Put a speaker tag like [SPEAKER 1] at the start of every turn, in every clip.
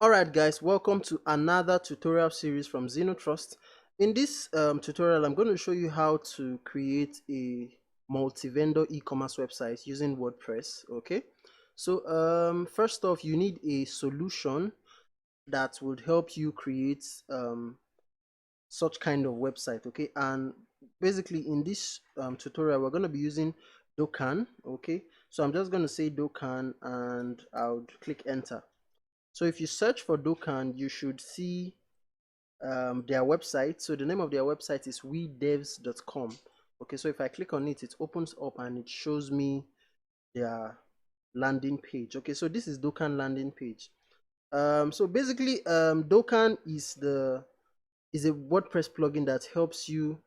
[SPEAKER 1] Alright guys, welcome to another tutorial series from Trust. In this tutorial, I'm going to show you how to create a multi-vendor e-commerce website using WordPress. Okay, so first off, you need a solution that would help you create such kind of website. Okay, and basically in this tutorial, we're going to be using Docan. Okay, so I'm just going to say Docan and I'll click enter. So if you search for Docan, you should see their website. So the name of their website is wedevs.com. Okay, so if I click on it, it opens up and it shows me their landing page. Okay, so this is Docan landing page. So basically, Docan is a WordPress plugin that helps you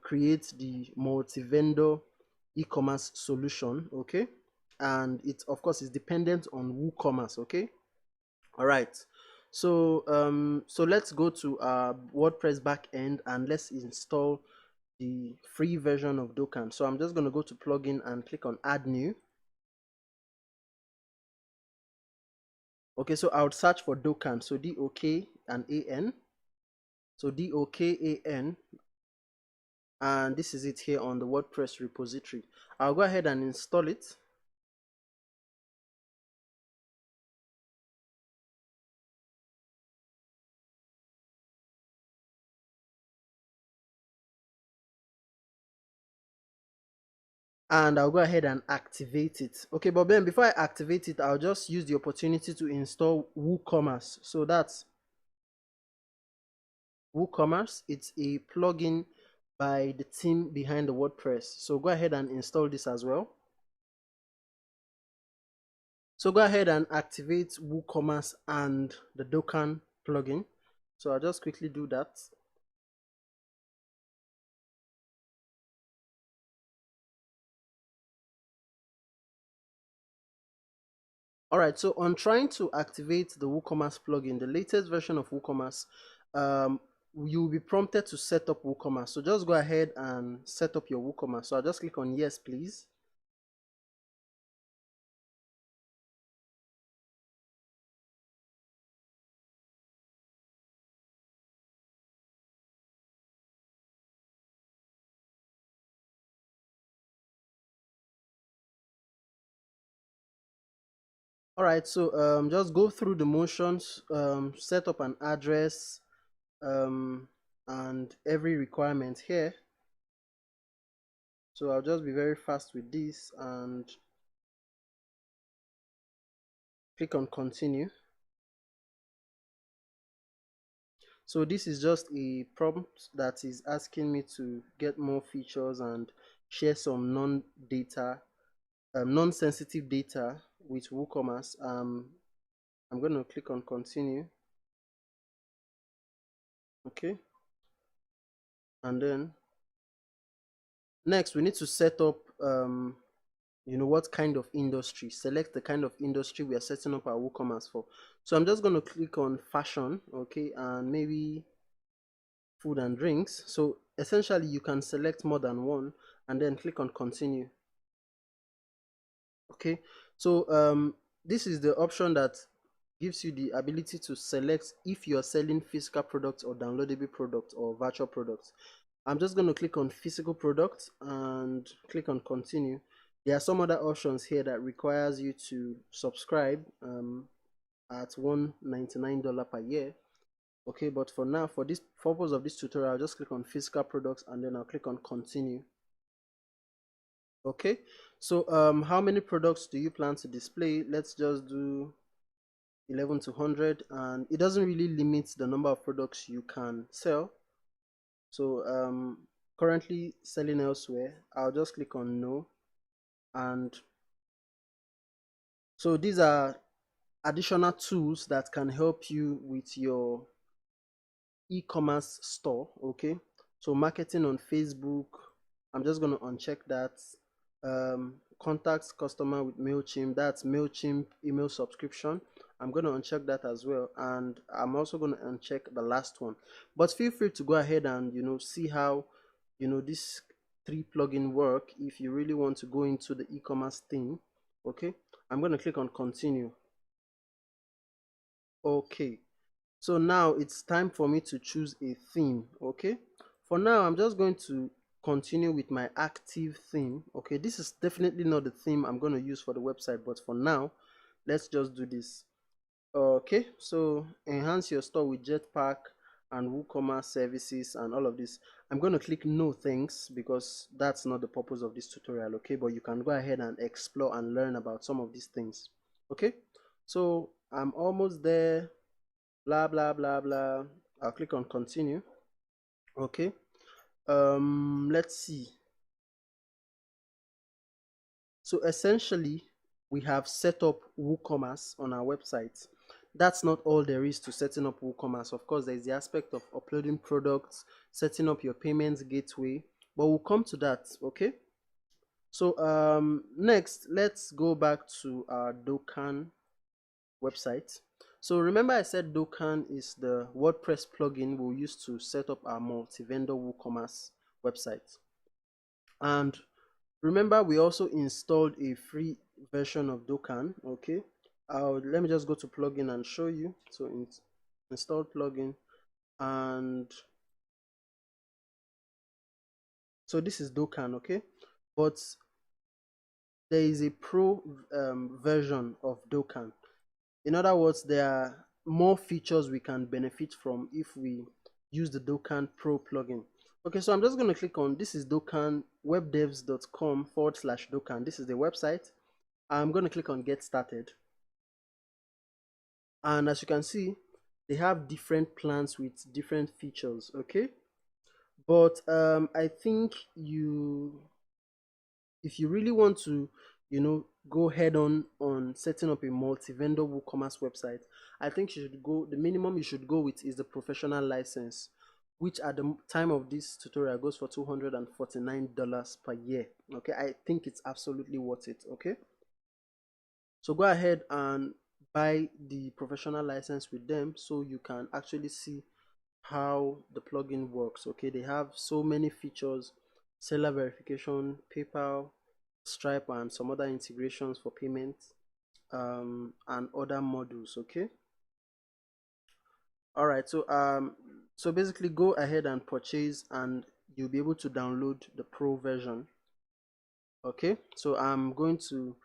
[SPEAKER 1] create the multi-vendor e-commerce solution. Okay, and it of course is dependent on WooCommerce. Okay. All right. So let's go to our WordPress backend and let's install the free version of Docan. So I'm just going to go to plugin and click on add new. Okay, so I would search for Docan. So D-O-K and A-N. So D-O-K-A-N. And this is it here on the WordPress repository. I'll go ahead and install it. And I'll go ahead and activate it. Okay, but then before I activate it, I'll just use the opportunity to install WooCommerce. So that's WooCommerce. It's a plugin by the team behind the WordPress. So go ahead and install this as well. So go ahead and activate WooCommerce and the Docan plugin. So I'll just quickly do that. Alright, so on trying to activate the WooCommerce plugin, the latest version of WooCommerce, you will be prompted to set up WooCommerce. So just go ahead and set up your WooCommerce. So I'll just click on yes, please. Alright, so just go through the motions, set up an address, and every requirement here. So I'll just be very fast with this and click on continue. So this is just a prompt that is asking me to get more features and share some non-sensitive data with WooCommerce. I'm going to click on continue. Okay, and then next we need to set up what kind of industry. Select the kind of industry we are setting up our WooCommerce for. So I'm just going to click on fashion, okay, and maybe food and drinks. So essentially you can select more than one and then click on continue. Okay, so this is the option that gives you the ability to select if you are selling physical products or downloadable products or virtual products. I'm just going to click on physical products and click on continue. There are some other options here that requires you to subscribe at $199 per year. Okay, but for now, for this purpose of this tutorial, I'll just click on physical products and then I'll click on continue. Okay, so how many products do you plan to display? Let's just do 11 to 100, and it doesn't really limit the number of products you can sell. So currently selling elsewhere, I'll just click on no. And so these are additional tools that can help you with your e-commerce store. Okay, so marketing on Facebook, I'm just going to uncheck that. Contacts customer with MailChimp, that's MailChimp email subscription. I'm going to uncheck that as well, and I'm also going to uncheck the last one. But feel free to go ahead and see how this three plugin work if you really want to go into the e-commerce thing. Okay, I'm going to click on continue. Okay, so now it's time for me to choose a theme. Okay, for now I'm just going to continue with my active theme. Okay, this is definitely not the theme I'm going to use for the website, but for now let's just do this. Okay, so enhance your store with Jetpack and WooCommerce services and all of this. I'm going to click no thanks because that's not the purpose of this tutorial. Okay, but you can go ahead and explore and learn about some of these things. Okay, so I'm almost there. Blah blah blah blah. I'll click on continue. Okay, let's see. So essentially we have set up WooCommerce on our website. That's not all there is to setting up WooCommerce. Of course, there is the aspect of uploading products, setting up your payments gateway, but we'll come to that. Okay, so next let's go back to our Docan website. So remember I said Docan is the WordPress plugin we'll use to set up our multi-vendor WooCommerce website. And remember we also installed a free version of Docan. Okay, let me just go to plugin and show you. So install plugin, and so this is Docan. Okay, but there is a pro version of Docan. In other words, there are more features we can benefit from if we use the Docan Pro plugin. Okay, so I'm just going to click on, this is Docan, webdevs.com/Docan. This is the website. I'm going to click on get started. And as you can see, they have different plans with different features. Okay, but I think if you really want to, go head on setting up a multi-vendor WooCommerce website, I think you should go, the minimum you should go with is the professional license, which at the time of this tutorial goes for $249 per year. Okay, I think it's absolutely worth it. Okay, so go ahead and buy the professional license with them so you can actually see how the plugin works. Okay, they have so many features: seller verification, PayPal, Stripe, and some other integrations for payment, and other modules. Okay, all right, so basically go ahead and purchase, and you'll be able to download the pro version. Okay, so I'm going to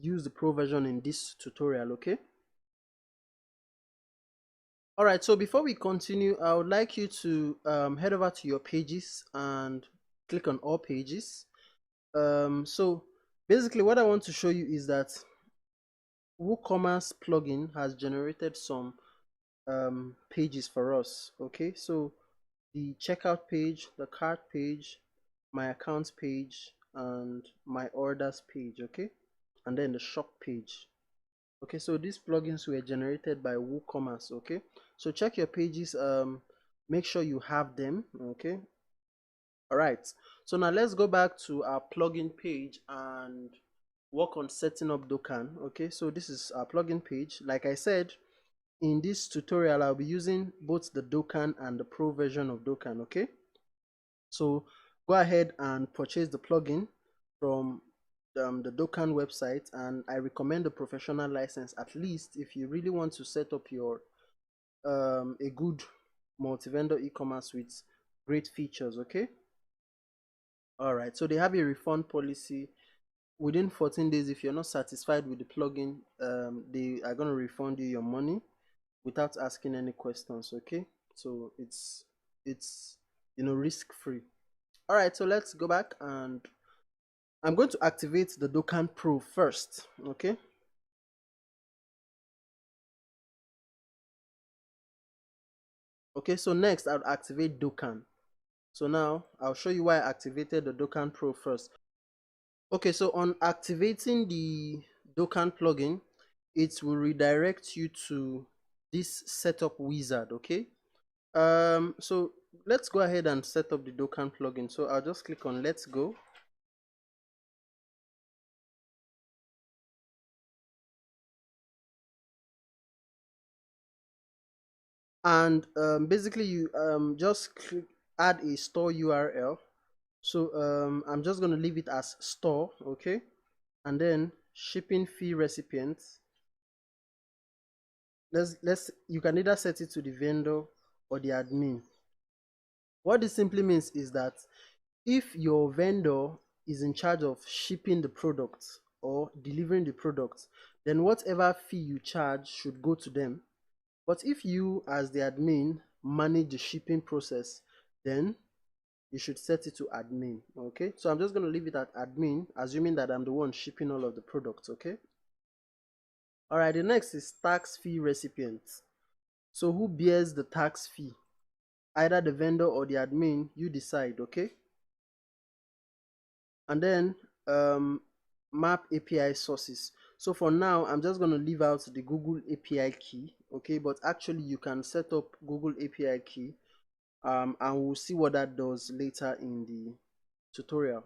[SPEAKER 1] use the pro version in this tutorial. Okay, all right, so before we continue, I would like you to head over to your pages and click on all pages. So basically what I want to show you is that WooCommerce plugin has generated some pages for us. Okay, so the checkout page, the cart page, my accounts page, and my orders page. Okay, and then the shop page. Okay, so these plugins were generated by WooCommerce. Okay, so check your pages, make sure you have them. Okay, all right, so now let's go back to our plugin page and work on setting up Docan. Okay, so this is our plugin page. Like I said, in this tutorial I'll be using both the Docan and the pro version of Docan. Okay, so go ahead and purchase the plugin from the Docan website, and I recommend a professional license, at least if you really want to set up your a good multi-vendor e-commerce with great features. Okay, all right, so they have a refund policy. Within 14 days, if you're not satisfied with the plugin, they are going to refund you your money without asking any questions. Okay, so it's risk free. All right, so let's go back, and I'm going to activate the Docan Pro first. Okay, so next I'll activate Docan. So now I'll show you why I activated the Docan Pro first. Okay, so on activating the Docan plugin, it will redirect you to this setup wizard. Okay, so let's go ahead and set up the Docan plugin. So I'll just click on let's go. And basically you just click add a store URL. So I'm just going to leave it as store. Okay, and then shipping fee recipient, let's you can either set it to the vendor or the admin. What this simply means is that if your vendor is in charge of shipping the product or delivering the product, then whatever fee you charge should go to them. But if you as the admin manage the shipping process, then you should set it to admin. Okay, so I'm just going to leave it at admin, assuming that I'm the one shipping all of the products. Okay. All right, the next is tax fee recipient. So who bears the tax fee? Either the vendor or the admin, you decide. Okay. And then map API sources. So for now, I'm just going to leave out the Google API key. Okay, but actually you can set up Google API key, and we'll see what that does later in the tutorial.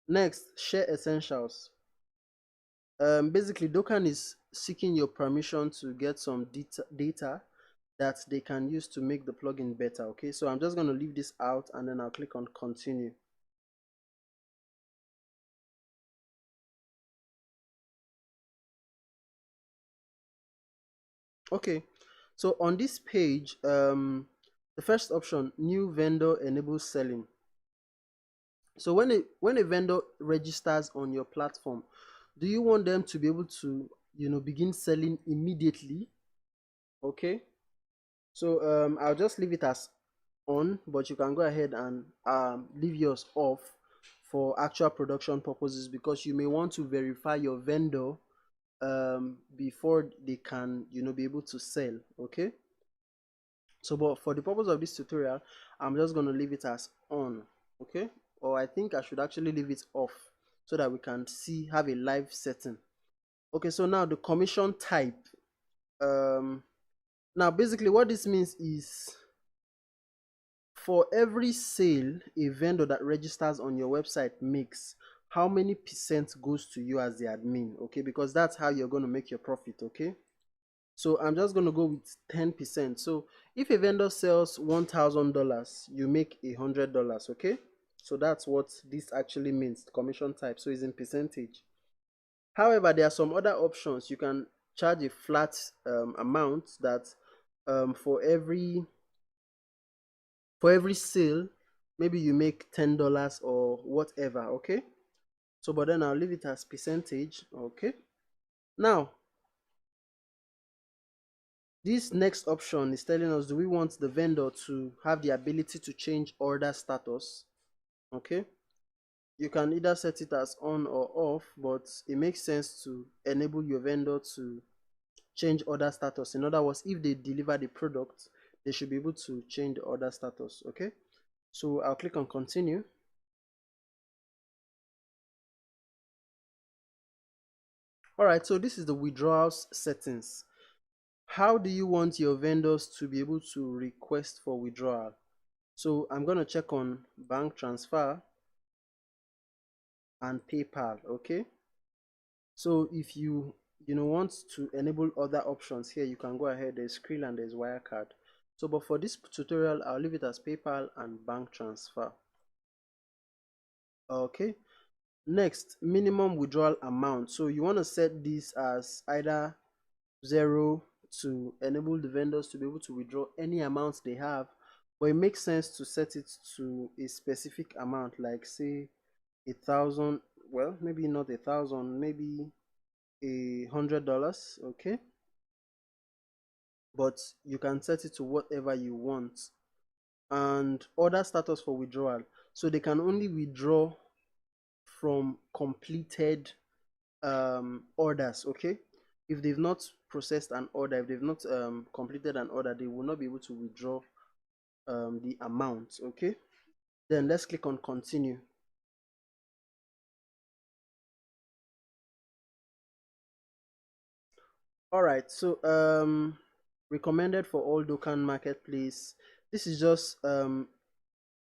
[SPEAKER 1] Next, share essentials. Basically, Docan is seeking your permission to get some data that they can use to make the plugin better. Okay, so I'm just going to leave this out and then I'll click on continue. Okay, so on this page, the first option, new vendor enables selling. So when a vendor registers on your platform, do you want them to be able to begin selling immediately? Okay, so I'll just leave it as on, but you can go ahead and leave yours off for actual production purposes, because you may want to verify your vendor before they can be able to sell. Okay, so but for the purpose of this tutorial, I'm just going to leave it as on. Okay, or I think I should actually leave it off so that we can have a live setting. Okay, so now the commission type. Now basically what this means is, for every sale a vendor that registers on your website makes, how many percent goes to you as the admin? Okay, because that's how you're going to make your profit. Okay, so I'm just going to go with 10%. So if a vendor sells $1,000, you make $100. Okay, so that's what this actually means, commission type. So it's in percentage. However, there are some other options. You can charge a flat amount that for every sale, maybe you make $10 or whatever. Okay, so but then I'll leave it as percentage. Okay, now this next option is telling us, do we want the vendor to have the ability to change order status? Okay, you can either set it as on or off, but it makes sense to enable your vendor to change order status. In other words, if they deliver the product, they should be able to change the order status. Okay, so I'll click on continue. All right, so this is the withdrawals settings. How do you want your vendors to be able to request for withdrawal? So I'm going to check on bank transfer and PayPal. Okay, so if you want to enable other options here, you can go ahead. There's Skrill and there's Wirecard. So but for this tutorial, I'll leave it as PayPal and bank transfer. Okay, next, minimum withdrawal amount. So you want to set this as either 0 to enable the vendors to be able to withdraw any amount they have, but it makes sense to set it to a specific amount, like say 1,000. Well, maybe not 1,000, maybe $100. Okay, but you can set it to whatever you want. And order status for withdrawal, so they can only withdraw from completed orders. Okay, if they've not processed an order, if they've not completed an order, they will not be able to withdraw the amount. Okay, then let's click on continue. All right, so recommended for all Docan marketplace. This is just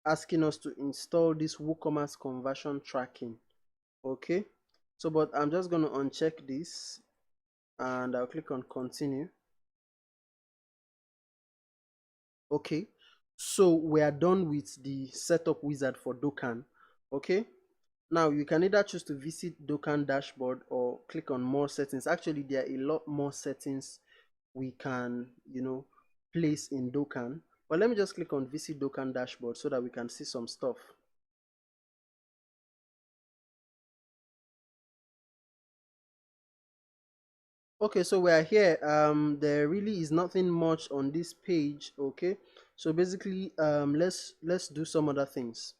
[SPEAKER 1] asking us to install this WooCommerce conversion tracking. Okay, so but I'm just going to uncheck this and I'll click on continue. Okay, so we are done with the setup wizard for Docan. Okay, now you can either choose to visit Docan dashboard or click on more settings. Actually, there are a lot more settings we can, place in Docan. But let me just click on visit Docan dashboard so that we can see some stuff. Okay, so we are here. There really is nothing much on this page. Okay, so basically, let's do some other things.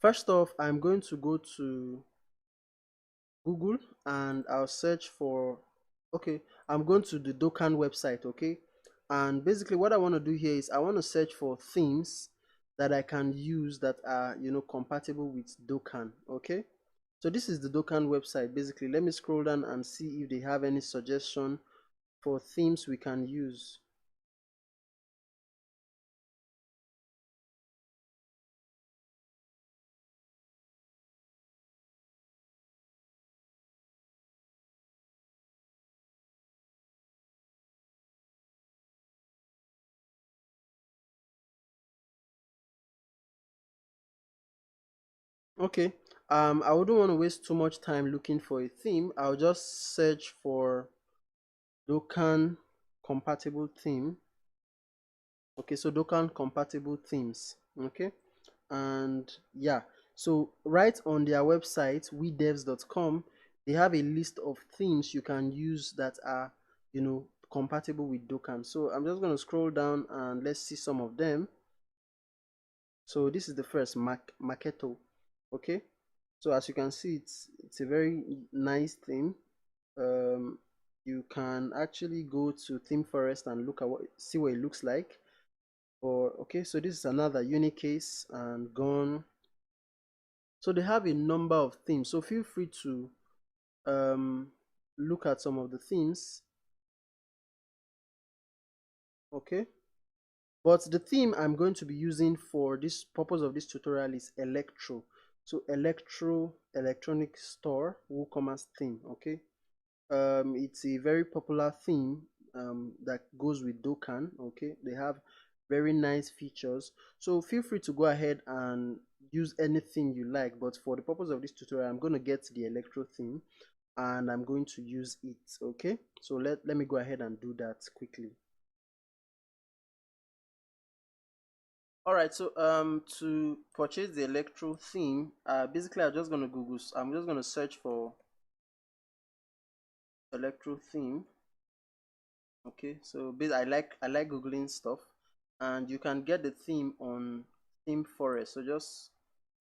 [SPEAKER 1] First off, I'm going to go to Google and I'll search for, okay, I'm going to the Docan website. Okay, and basically what I want to do here is I want to search for themes that I can use that are, compatible with Docan. Okay, so this is the Docan website. Basically, let me scroll down and see if they have any suggestion for themes we can use. Okay, I wouldn't want to waste too much time looking for a theme. I'll just search for Docan compatible theme. Okay, so Docan compatible themes. Okay, and yeah, so right on their website wedevs.com, they have a list of themes you can use that are, compatible with Docan. So I'm just going to scroll down and let's see some of them. So this is the first, Maketo. Okay, so as you can see, it's a very nice theme. um, you can actually go to theme forest and look at see what it looks like. Or okay, so this is another Unicase and Gone. So they have a number of themes, so feel free to look at some of the themes. Okay, but the theme I'm going to be using for this purpose of this tutorial is Electro. So Electro electronic store WooCommerce theme. Okay, it's a very popular theme that goes with Docan. Okay, they have very nice features, so feel free to go ahead and use anything you like, but for the purpose of this tutorial I'm going to get the Electro theme and I'm going to use it. Okay, so let me go ahead and do that quickly. All right, so to purchase the Electro theme, basically I'm just going to search for Electro theme. Okay, so I like googling stuff, and you can get the theme on theme forest. So just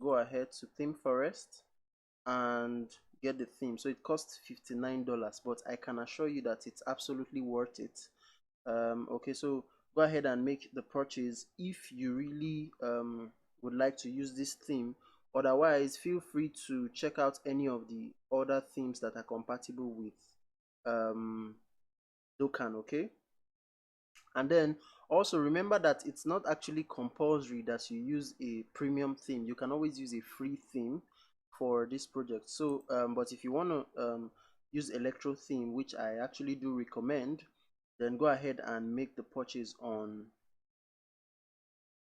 [SPEAKER 1] go ahead to theme forest and get the theme. So it costs $59, but I can assure you that it's absolutely worth it. Okay, so go ahead and make the purchase if you really would like to use this theme. Otherwise, feel free to check out any of the other themes that are compatible with um, Docan. Okay, and then also remember that it's not actually compulsory that you use a premium theme. You can always use a free theme for this project. So but if you want to use Electro theme, which I actually do recommend, then go ahead and make the purchase on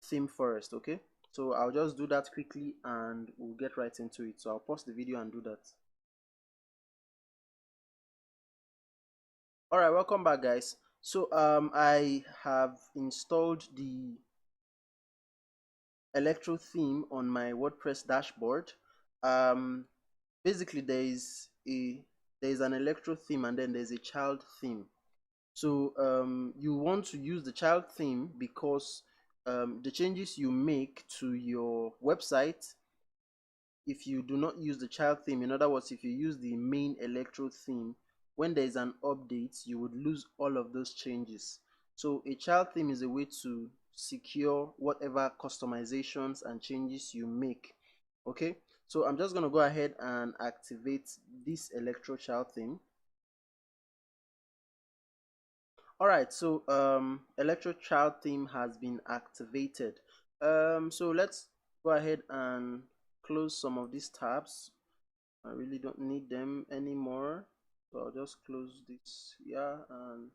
[SPEAKER 1] theme forest. Okay, so I'll just do that quickly and we'll get right into it. So I'll pause the video and do that. All right, welcome back, guys. So I have installed the Electro theme on my WordPress dashboard. um Basically there is an Electro theme and then there's a child theme. So you want to use the child theme because the changes you make to your website, if you do not use the child theme, in other words, if you use the main Electro theme, when there is an update you would lose all of those changes. So a child theme is a way to secure whatever customizations and changes you make. Okay, so I'm just going to go ahead and activate this Electro child theme. All right, so Electro child theme has been activated. So let's go ahead and close some of these tabs. I really don't need them anymore, so I'll just close this here. And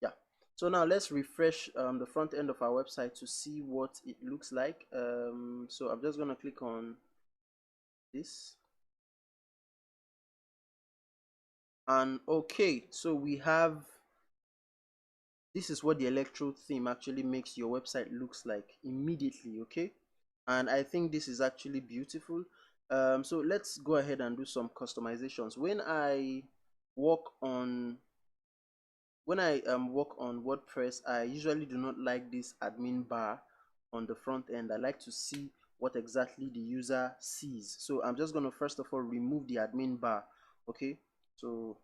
[SPEAKER 1] yeah, so now let's refresh the front end of our website to see what it looks like. So I'm just going to click on this. And okay, so we have, this is what the electro theme actually makes your website looks like immediately. Okay, and I think this is actually beautiful. So let's go ahead and do some customizations. Work on when I work on WordPress, I usually do not like this admin bar on the front end. I like to see what exactly the user sees. So I'm just going to first of all remove the admin bar. Okay, so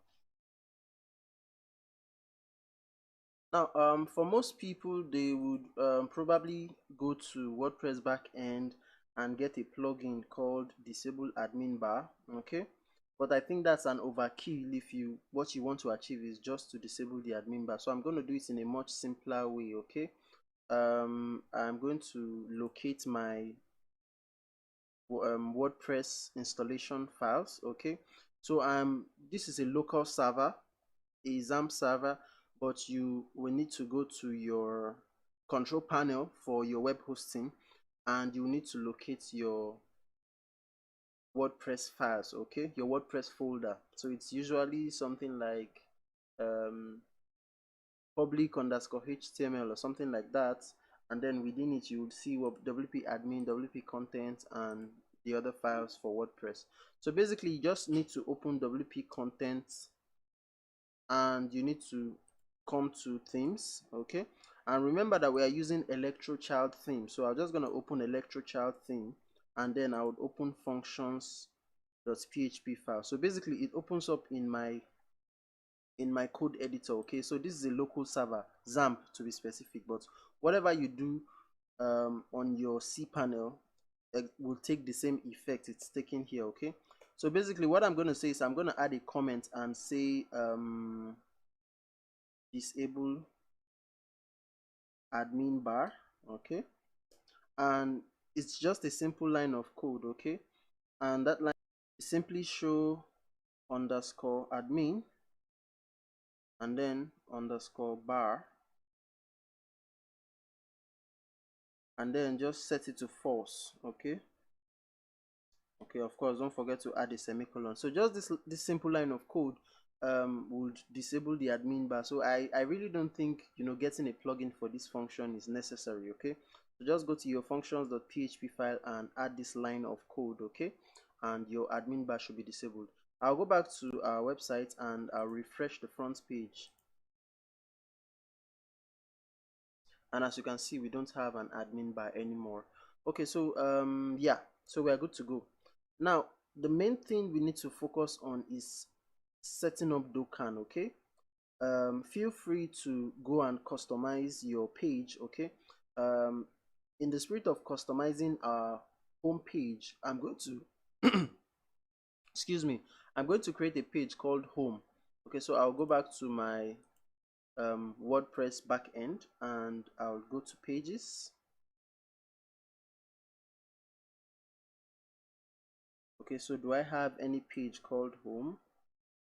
[SPEAKER 1] now for most people, they would probably go to WordPress backend and get a plugin called disable admin bar. Okay, but I think that's an overkill if you what you want to achieve is just to disable the admin bar. So I'm going to do it in a much simpler way. Okay, I'm going to locate my WordPress installation files. Okay, so this is a local server, a XAMPP server, but you will need to go to your control panel for your web hosting, and you need to locate your WordPress files. Okay, your WordPress folder. So it's usually something like um, public underscore HTML or something like that, and then within it you would see what WP admin, WP content, and the other files for WordPress. So basically you just need to open WP content and you need to come to themes. Okay, and remember that we are using electro child theme, so I'm just going to open electro child theme, and then I would open functions.php file. So basically it opens up in my code editor. Okay, so this is a local server, XAMPP to be specific, but whatever you do on your cPanel will take the same effect it's taking here. Okay, so basically what I'm going to say is I'm going to add a comment and say disable admin bar. Okay, and it's just a simple line of code. Okay, and that line is simply show underscore admin and then underscore bar, and then just set it to false. Okay, of course don't forget to add a semicolon. So just this simple line of code would disable the admin bar. So I really don't think getting a plugin for this function is necessary. Okay, so just go to your functions.php file and add this line of code. Okay, and your admin bar should be disabled. I'll go back to our website and I'll refresh the front page, and as you can see we don't have an admin bar anymore. Okay, so yeah, so we are good to go. Now the main thing we need to focus on is setting up Docan. Okay, feel free to go and customize your page. Okay, in the spirit of customizing our home page, I'm going to excuse me, I'm going to create a page called home. Okay, so I'll go back to my WordPress backend and I'll go to pages. Okay, so do I have any page called home?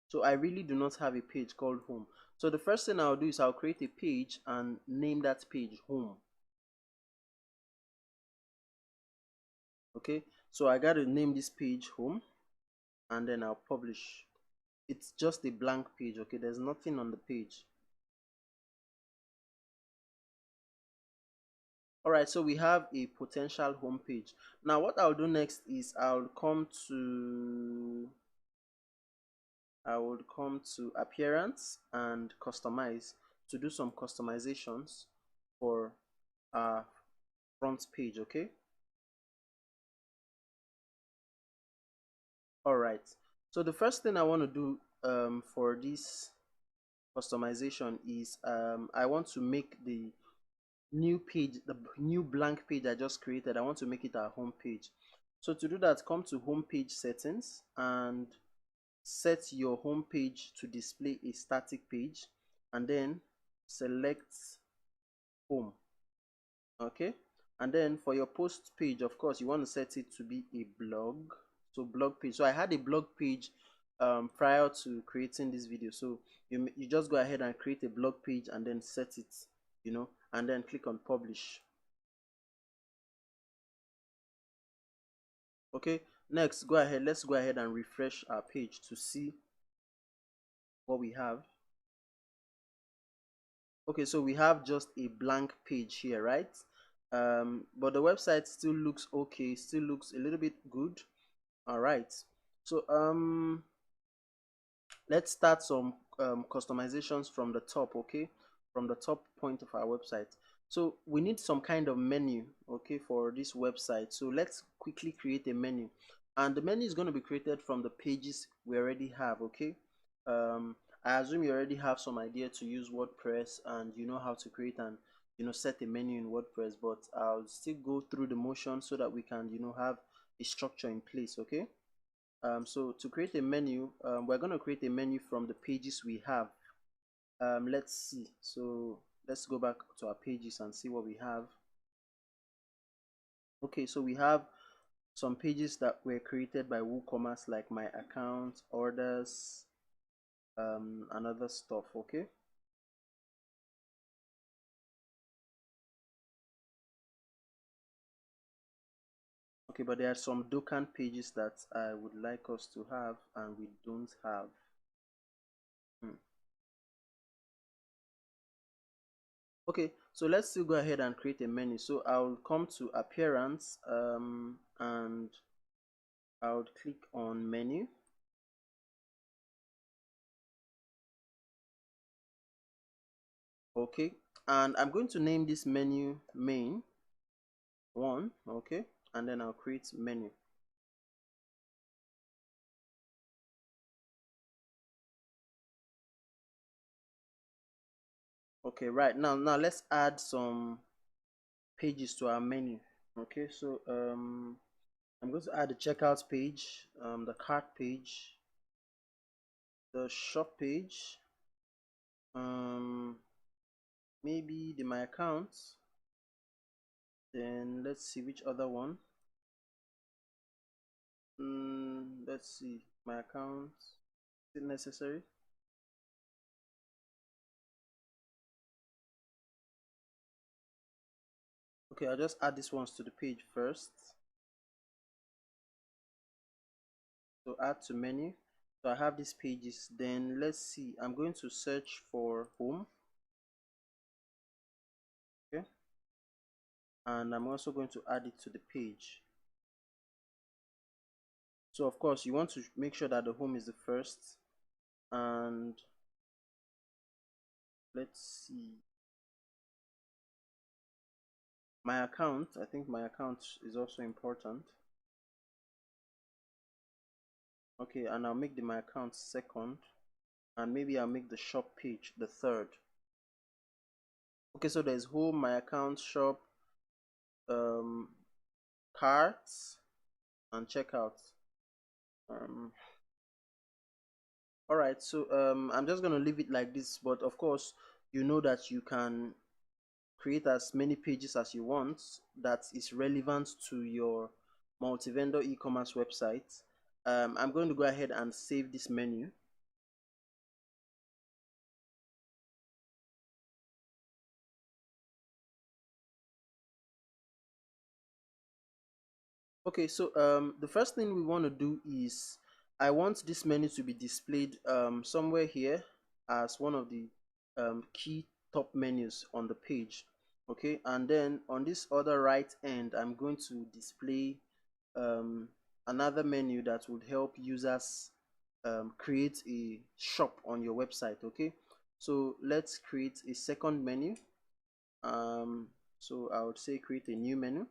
[SPEAKER 1] So I really do not have a page called home. So the first thing I'll do is I'll create a page and name that page home. Okay, so I got to name this page home and then I'll publish. It's just a blank page. Okay, there's nothing on the page. Alright, so we have a potential home page. Now what I'll do next is I would come to appearance and customize to do some customizations for our front page. Okay, alright, so the first thing I want to do for this customization is I want to make the new page, the new blank page I just created, I want to make it our home page. So to do that, come to home page settings and set your home page to display a static page, and then select home. Okay, and then for your post page, of course you want to set it to be a blog. So blog page, so I had a blog page prior to creating this video, so you just go ahead and create a blog page and then set it, and then click on publish. Okay, next let's go ahead and refresh our page to see what we have. Okay, so we have just a blank page here, right? But the website still looks okay, still looks a little bit good. All right, so let's start some customizations from the top. Okay, from the top point of our website. So we need some kind of menu, okay, for this website. So let's quickly create a menu, and the menu is going to be created from the pages we already have. Okay, I assume you already have some idea to use WordPress and you know how to create and set a menu in WordPress, but I'll still go through the motion so that we can have a structure in place. Okay, so to create a menu, we're going to create a menu from the pages we have. Let's see, so let's go back to our pages and see what we have. Okay, so we have some pages that were created by WooCommerce, like my account, orders, and other stuff. Okay, okay, but there are some Docan pages that I would like us to have and we don't have. Hmm. Okay, so let's still go ahead and create a menu. So I'll come to appearance, and I'll click on menu. Okay, and I'm going to name this menu main one. Okay, and then I'll create menu. Okay, right now let's add some pages to our menu. Okay, so I'm going to add the checkout page, the cart page, the shop page, um maybe the my accounts. Then let's see which other one. Let's see, my accounts. Is it necessary? Okay, I'll just add these ones to the page first. So add to menu. So I have these pages. Then let's see, I'm going to search for home. Okay, and I'm also going to add it to the page. So of course you want to make sure that the home is the first, and let's see, my account. I think my account is also important. Okay, and I'll make my account second, and maybe I'll make the shop page the third. Okay, so there's home, my account, shop, um carts, and checkout. um all right, so I'm just going to leave it like this, but of course you know that you can create as many pages as you want that is relevant to your multi-vendor e-commerce website. I'm going to go ahead and save this menu. Okay, so the first thing we want to do is I want this menu to be displayed somewhere here as one of the key top menus on the page. Okay, and then on this other right end, I'm going to display um, another menu that would help users create a shop on your website. Okay, so let's create a second menu. So I would say create a new menu.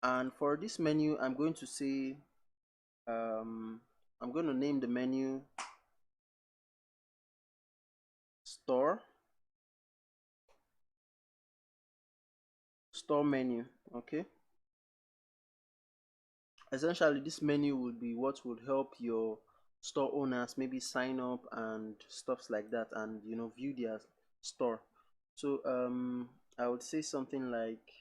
[SPEAKER 1] And for this menu, I'm going to say I'm going to name the menu store menu. Okay, essentially this menu would be what would help your store owners maybe sign up and stuffs like that, and view their store. So I would say something like,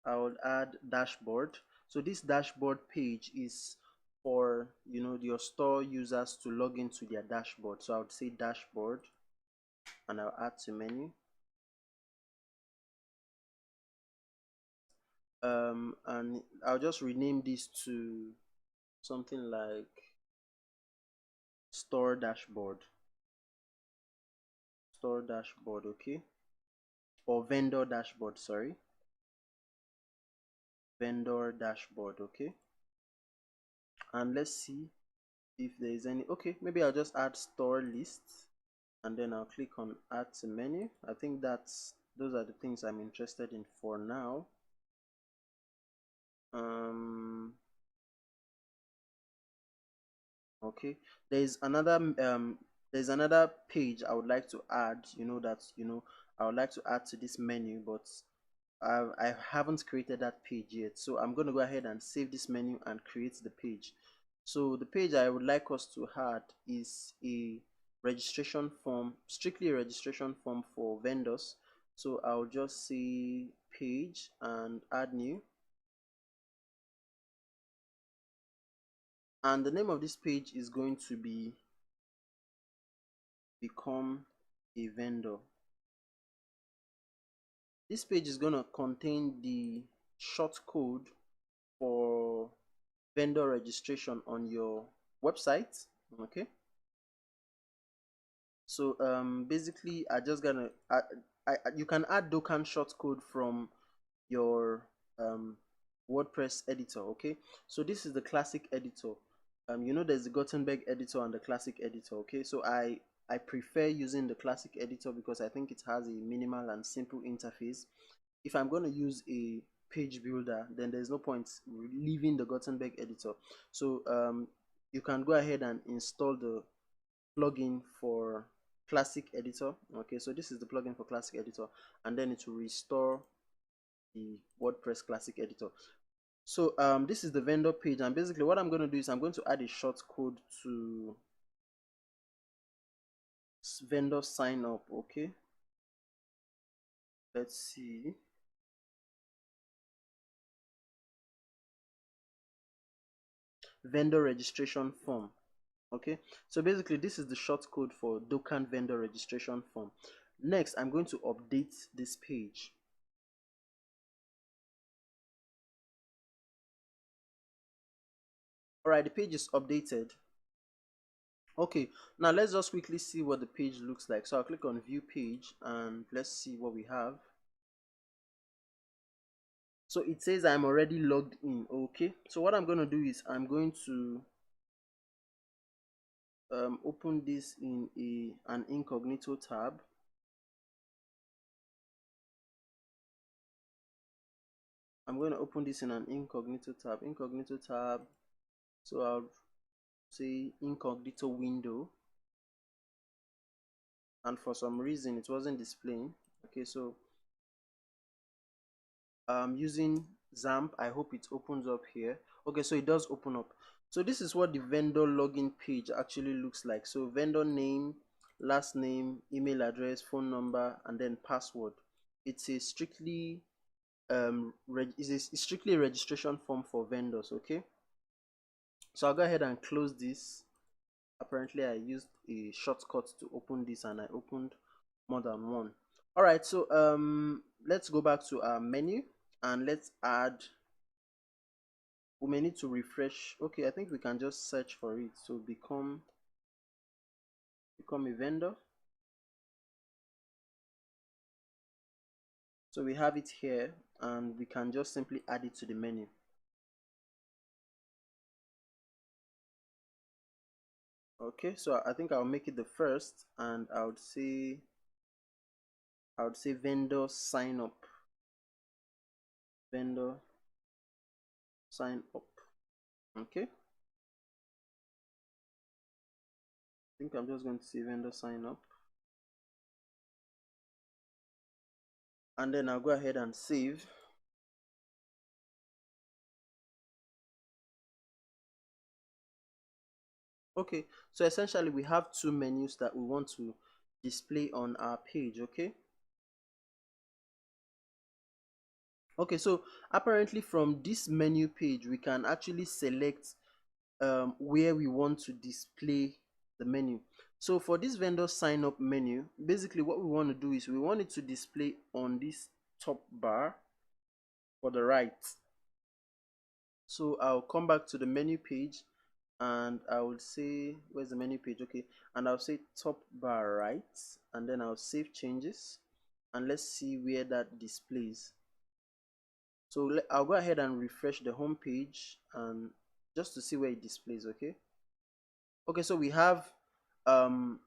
[SPEAKER 1] I would add dashboard. So this dashboard page is for your store users to log into their dashboard. So I would say dashboard, and I'll add to menu. and I'll just rename this to something like store dashboard. Store dashboard, okay, or vendor dashboard, sorry, vendor dashboard, okay. And let's see if there is any. Okay, maybe I'll just add store list, and then I'll click on add to menu. I think those are the things I'm interested in for now. Okay, there's another page I would like to add, I would like to add to this menu, but I haven't created that page yet. So I'm going to go ahead and save this menu and create the page. So the page I would like us to add is a registration form, strictly a registration form for vendors. So I'll just say page and add new, and the name of this page is going to be become a vendor. This page is going to contain the short code for vendor registration on your website. Okay, so basically I just gonna you can add Docan shortcode from your WordPress editor. Okay, so this is the classic editor. There's the Gutenberg editor and the classic editor. Okay, so I prefer using the classic editor because I think it has a minimal and simple interface. If I'm going to use a page builder, then there's no point leaving the Gutenberg editor. So you can go ahead and install the plugin for classic editor. Okay, so this is the plugin for classic editor, and then it will restore the WordPress classic editor. So this is the vendor page, and basically what I'm going to do is I'm going to add a short code to vendor sign up. Okay, let's see. Vendor registration form. Okay, so basically this is the short code for Docan vendor registration form. Next, I'm going to update this page. All right, the page is updated. Okay, now let's just quickly see what the page looks like. So I'll click on view page and let's see what we have. So it says I'm already logged in. Okay, so what I'm going to do is I'm going to open this in an incognito tab. I'm going to open this in an incognito tab. So I'll say incognito window, and for some reason it wasn't displaying. Okay, so using XAMPP, I hope it opens up here. Okay, so it does open up. So this is what the vendor login page actually looks like. So vendor name, last name, email address, phone number, and then password. It's a strictly strictly a registration form for vendors. Okay, so I'll go ahead and close this. Apparently I used a shortcut to open this and I opened more than one. All right, so let's go back to our menu and let's add. We may need to refresh. Okay, I think we can just search for it. So become a vendor. So we have it here and we can just simply add it to the menu. Okay, so I think I'll make it the first, and I would say vendor sign up. Vendor sign up. Okay, I think I'm just going to say vendor sign up, and then I'll go ahead and save. Okay, so essentially we have two menus that we want to display on our page. Okay, so apparently from this menu page we can actually select where we want to display the menu. So for this vendor sign up menu, basically what we want to do is we want it to display on this top bar. for the right. So I'll come back to the menu page and I will say, where's the menu page? Okay, and I'll say top bar right, and then I'll save changes, and let's see where that displays. So I'll go ahead and refresh the home page and just to see where it displays. Okay, so we have um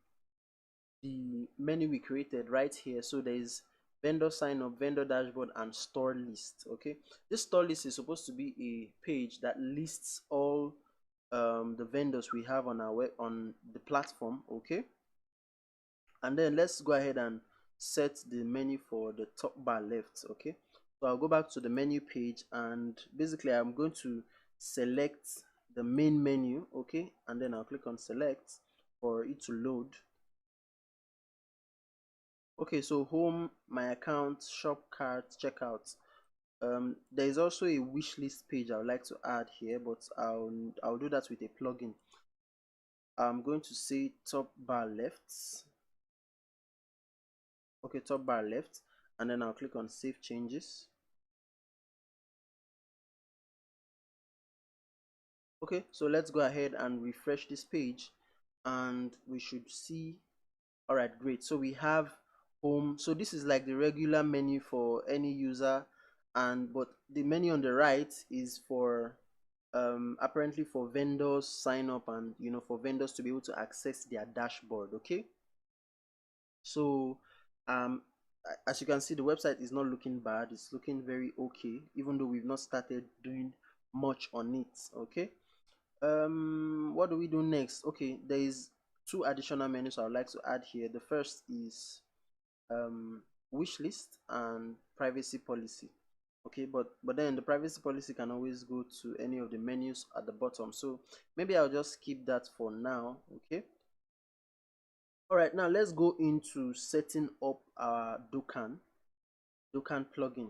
[SPEAKER 1] the menu we created right here. So there is vendor sign up, vendor dashboard, and store list. Okay, this store list is supposed to be a page that lists all the vendors we have on our web, on the platform. Okay, and then let's go ahead and set the menu for the top bar left. Okay, so I'll go back to the menu page and basically I'm going to select the main menu. Okay, and then I'll click on select for it to load. Okay, so home, my account, shop cart, checkout. There is also a wish list page I would like to add here, but I'll do that with a plugin. I'm going to say top bar left. Okay, top bar left, and then I'll click on save changes. Okay, so let's go ahead and refresh this page, and we should see. All right, great. So we have home. So this is like the regular menu for any user, and but the menu on the right is for apparently for vendors sign up, and for vendors to be able to access their dashboard. Okay, so um as you can see, the website is not looking bad. It's looking very okay, even though we've not started doing much on it. Okay, what do we do next? Okay, there is two additional menus I would like to add here. The first is wish list and privacy policy. Okay, but then the privacy policy can always go to any of the menus at the bottom, so maybe I'll just keep that for now. Okay, all right, now let's go into setting up our Dukan plugin.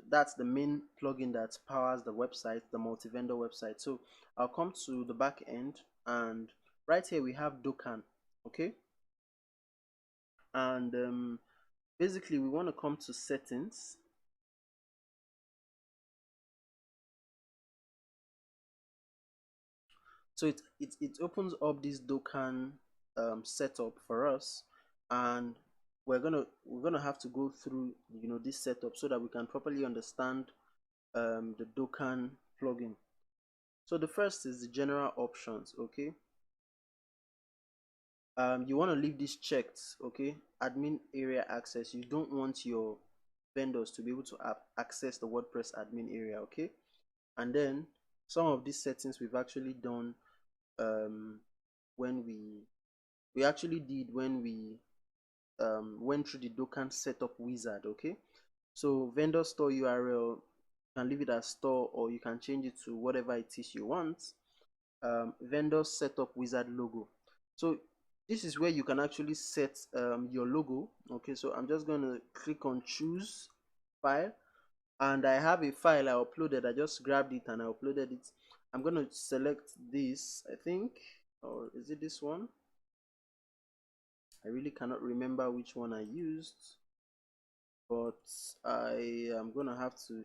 [SPEAKER 1] That's the main plugin that powers the website, the multi-vendor website. So I'll come to the back end, and right here we have Dukan. Okay, and basically we want to come to settings. So it opens up this Dukan setup for us, and we're gonna have to go through this setup so that we can properly understand the Dukan plugin. So the first is the general options. Okay, you want to leave this checked. Okay, admin area access. You don't want your vendors to be able to access the WordPress admin area. Okay, and then some of these settings we've actually done when we actually did when we went through the Dukan setup wizard. Okay, so vendor store URL, you can leave it as store or you can change it to whatever it is you want. Vendor setup wizard logo, so this is where you can actually set your logo. Okay, so I'm just going to click on choose file, and I have a file I uploaded. I just grabbed it and I uploaded it. I'm going to select this, I think, or is it this one? I really cannot remember which one I used, but I am gonna have to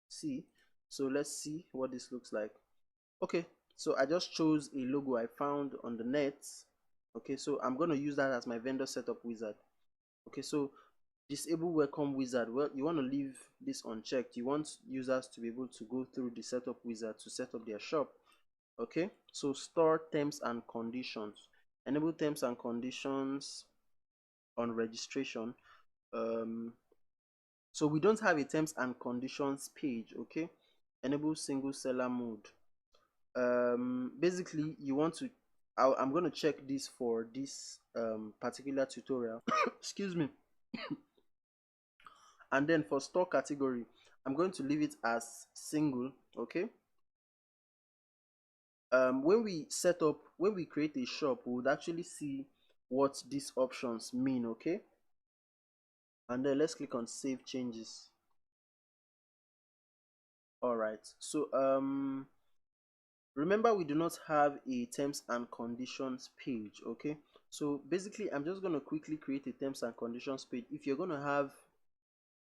[SPEAKER 1] see. So let's see what this looks like. Okay, so I just chose a logo I found on the net. Okay, so I'm gonna use that as my vendor setup wizard. Okay, so disable welcome wizard. Well, you want to leave this unchecked. You want users to be able to go through the setup wizard to set up their shop. Okay, so store terms and conditions. Enable terms and conditions on registration. So we don't have a terms and conditions page. Okay, enable single seller mode. Basically you want to I'm going to check this for this particular tutorial. Excuse me. And then for store category, I'm going to leave it as single. Okay, when we create a shop, we would actually see what these options mean. Okay, and then let's click on save changes. All right, so remember we do not have a terms and conditions page. Okay, so basically I'm just going to quickly create a terms and conditions page. If you're going to have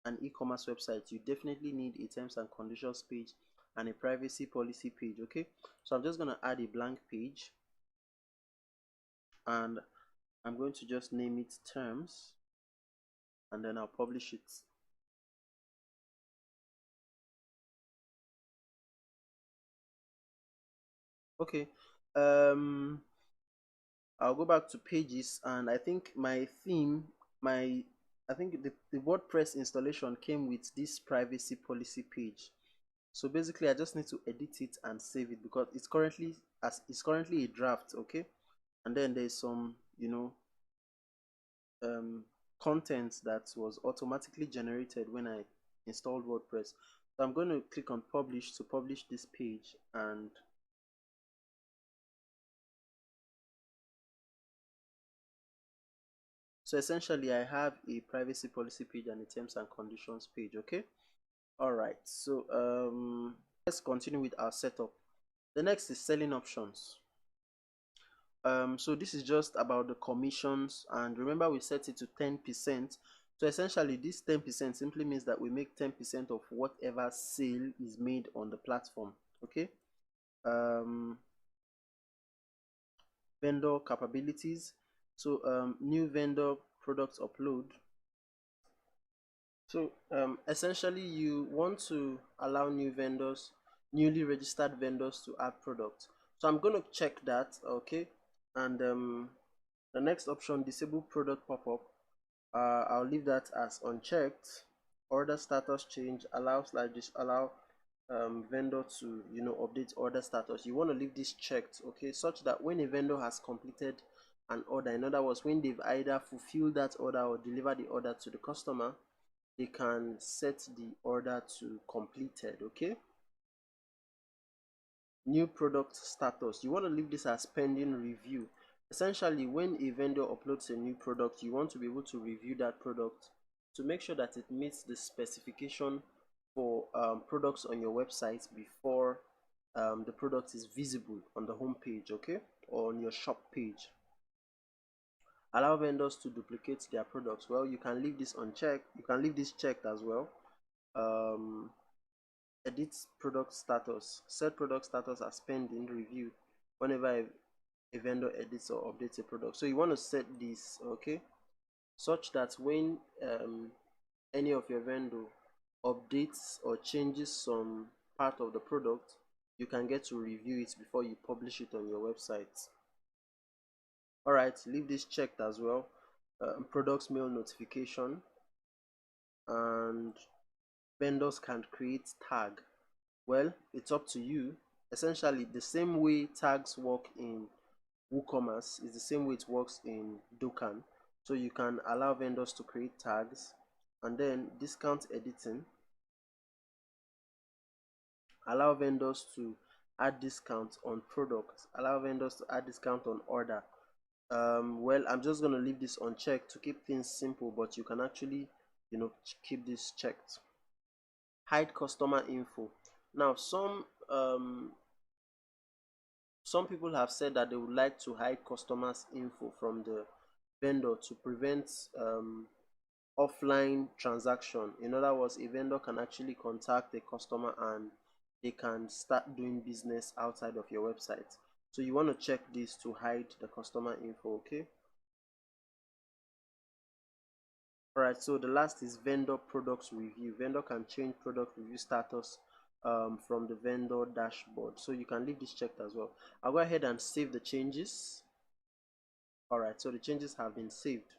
[SPEAKER 1] an e-commerce website, you definitely need a terms and conditions page and a privacy policy page. Okay, so I'm just going to add a blank page, and I'm going to just name it terms, and then I'll publish it. Okay, I'll go back to pages, and I think my theme, I think the WordPress installation came with this privacy policy page. So basically I just need to edit it and save it, because it's currently a draft. Okay, and then there's some, you know, content that was automatically generated when I installed WordPress. So I'm going to click on publish to publish this page, and so essentially I have a privacy policy page and a terms and conditions page. Okay, all right, so let's continue with our setup. The next is selling options. So this is just about the commissions, and remember we set it to 10%. So essentially this 10% simply means that we make 10% of whatever sale is made on the platform. Okay, vendor capabilities. So new vendor products upload. So essentially you want to allow newly registered vendors to add products. So I'm going to check that. Okay, and the next option, disable product pop-up, I'll leave that as unchecked. Order status change, allows like this, allow vendor to, you know, update order status. You want to leave this checked, okay, such that when a vendor has completed an order, in other words, when they've either fulfilled that order or delivered the order to the customer, they can set the order to completed. Okay, new product status, you want to leave this as pending review. Essentially when a vendor uploads a new product, you want to be able to review that product to make sure that it meets the specification for products on your website before the product is visible on the home page, okay, or on your shop page. Allow vendors to duplicate their products. Well, you can leave this unchecked, you can leave this checked as well. Edit product status, set product status as pending review whenever a vendor edits or updates a product. So you want to set this, okay, such that when any of your vendor updates or changes some part of the product, you can get to review it before you publish it on your website. All right, leave this checked as well. Products mail notification, and vendors can create tag. Well, it's up to you. Essentially the same way tags work in WooCommerce is the same way it works in Dukan. So you can allow vendors to create tags, and then discount editing, allow vendors to add discounts on products, allow vendors to add discount on order. Well, I'm just going to leave this unchecked to keep things simple, but you can actually, you know, keep this checked. Hide customer info. Now some people have said that they would like to hide customers info from the vendor to prevent offline transaction. In other words, a vendor can actually contact a customer and they can start doing business outside of your website. So you want to check this to hide the customer info. Okay, all right, so the last is vendor products review. Vendor can change product review status from the vendor dashboard, so you can leave this checked as well. I'll go ahead and save the changes. All right, so the changes have been saved.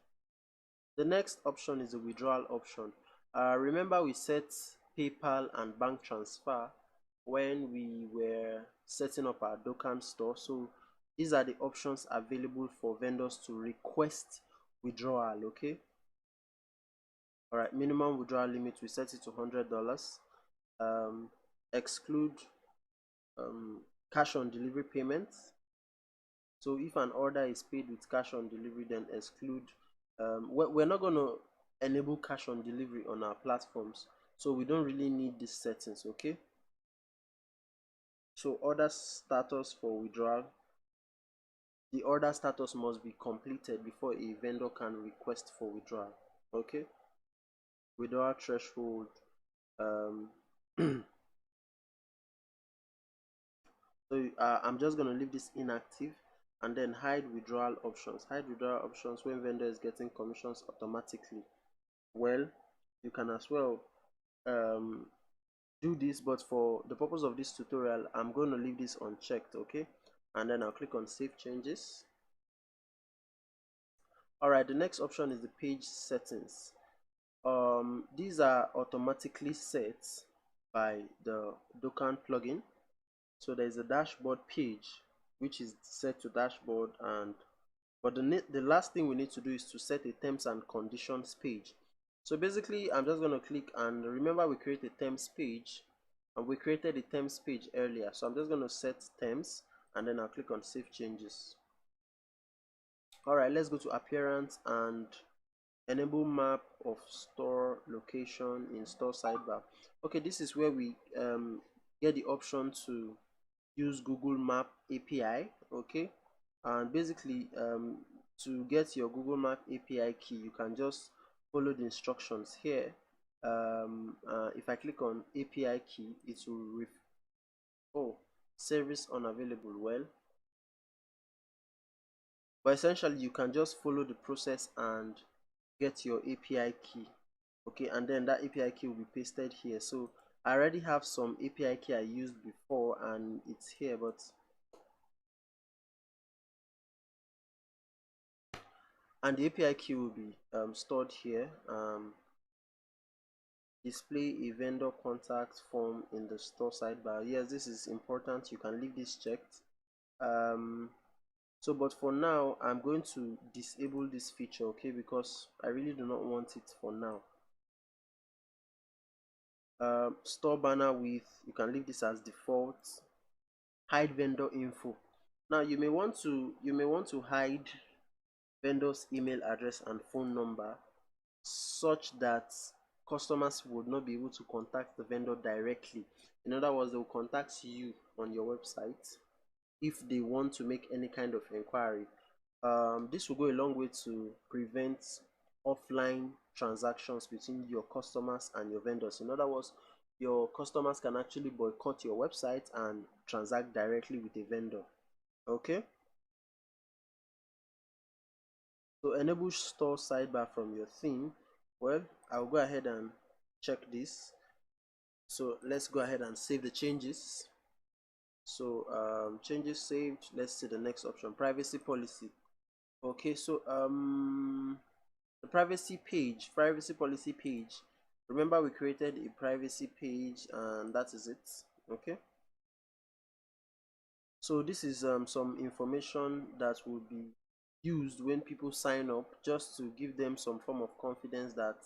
[SPEAKER 1] The next option is the withdrawal option. Remember we set PayPal and bank transfer when we were setting up our Docan store. So these are the options available for vendors to request withdrawal. Okay, all right, minimum withdrawal limit, we set it to $100. Exclude cash on delivery payments. So if an order is paid with cash on delivery, then exclude. We're not going to enable cash on delivery on our platforms, so we don't really need these settings. Okay, so order status for withdrawal, the order status must be completed before a vendor can request for withdrawal. Okay, withdrawal threshold. So I'm just going to leave this inactive, and then hide withdrawal options. Hide withdrawal options when vendor is getting commissions automatically. Well, you can as well do this, but for the purpose of this tutorial I'm going to leave this unchecked. Okay, and then I'll click on save changes. Alright, the next option is the page settings. These are automatically set by the Docan plugin. So there's a dashboard page which is set to dashboard, and but the last thing we need to do is to set a terms and conditions page. So basically I'm just going to click, and remember we created a terms page, and we created a terms page earlier, so I'm just going to set terms, and then I'll click on save changes. Alright, let's go to appearance and enable map of store location in store sidebar. Okay, this is where we get the option to use Google Map API. Okay, and basically to get your Google Map API key, you can just follow the instructions here. If I click on API key, it will service unavailable. Well, but essentially you can just follow the process and get your API key. Okay, and then that API key will be pasted here. So I already have some API key I used before, and it's here, and the API key will be stored here. Display a vendor contact form in the store sidebar. Yes, this is important. You can leave this checked. So but for now I'm going to disable this feature, okay, because I really do not want it for now. Store banner width, you can leave this as default. Hide vendor info. Now you may want to hide vendor's email address and phone number, such that customers would not be able to contact the vendor directly. In other words, they will contact you on your website if they want to make any kind of inquiry. This will go a long way to prevent offline transactions between your customers and your vendors. In other words, your customers can actually boycott your website and transact directly with a vendor. Okay, so enable store sidebar from your theme. Well, I'll go ahead and check this. So let's go ahead and save the changes. So changes saved. Let's see the next option, privacy policy. Okay, so the privacy policy page, remember we created a privacy page, and that is it. Okay, so this is some information that will be used when people sign up, just to give them some form of confidence that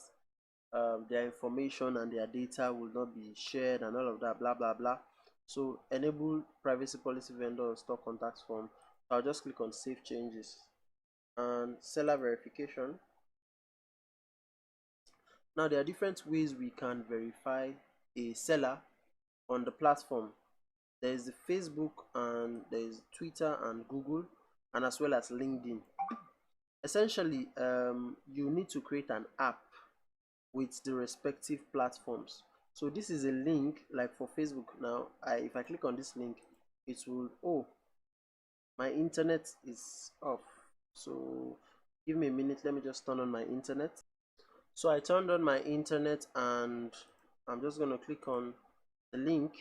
[SPEAKER 1] their information and their data will not be shared and all of that, blah blah blah. So enable privacy policy vendor store contacts form. I'll just click on save changes. And seller verification. Now there are different ways we can verify a seller on the platform. There is the Facebook, and there is Twitter and Google, and as well as LinkedIn. Essentially you need to create an app with the respective platforms. So this is a link, like for Facebook. Now if I click on this link, it will, my internet is off, so give me a minute, let me just turn on my internet. So I turned on my internet, and I'm just going to click on the link,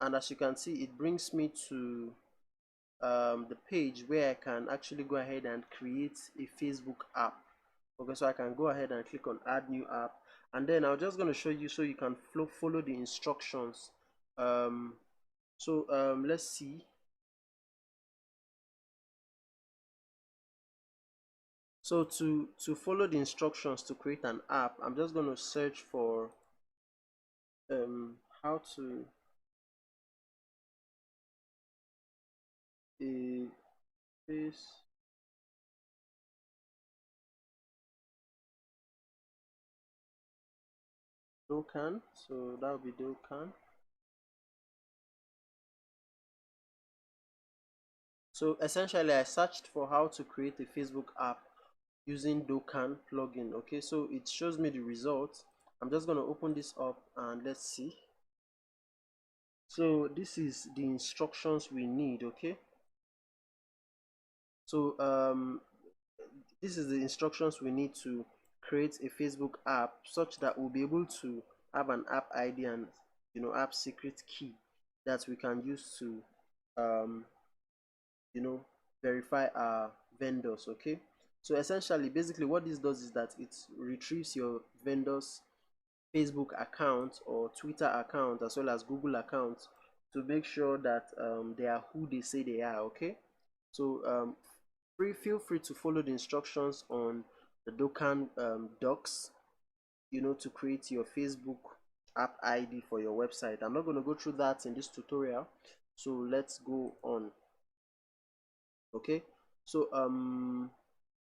[SPEAKER 1] and as you can see, it brings me to the page where I can actually go ahead and create a Facebook app. Okay, so I can go ahead and click on add new app, and then I'm just going to show you so you can follow the instructions. Let's see. So to follow the instructions to create an app, I'm just going to search for how to a face Docan. So that will be Docan. So essentially I searched for how to create a Facebook app using Docan plugin. Okay, so it shows me the result. I'm just going to open this up and let's see. So this is the instructions we need. Okay, so this is the instructions we need to create a Facebook app such that we'll be able to have an app ID and app secret key that we can use to um, verify our vendors. Okay, so essentially basically what this does is that it retrieves your vendors Facebook account or Twitter account as well as Google account to make sure that they are who they say they are. Okay, so feel free to follow the instructions on the Docan docs, to create your Facebook app ID for your website. I'm not going to go through that in this tutorial, so let's go on. Okay, so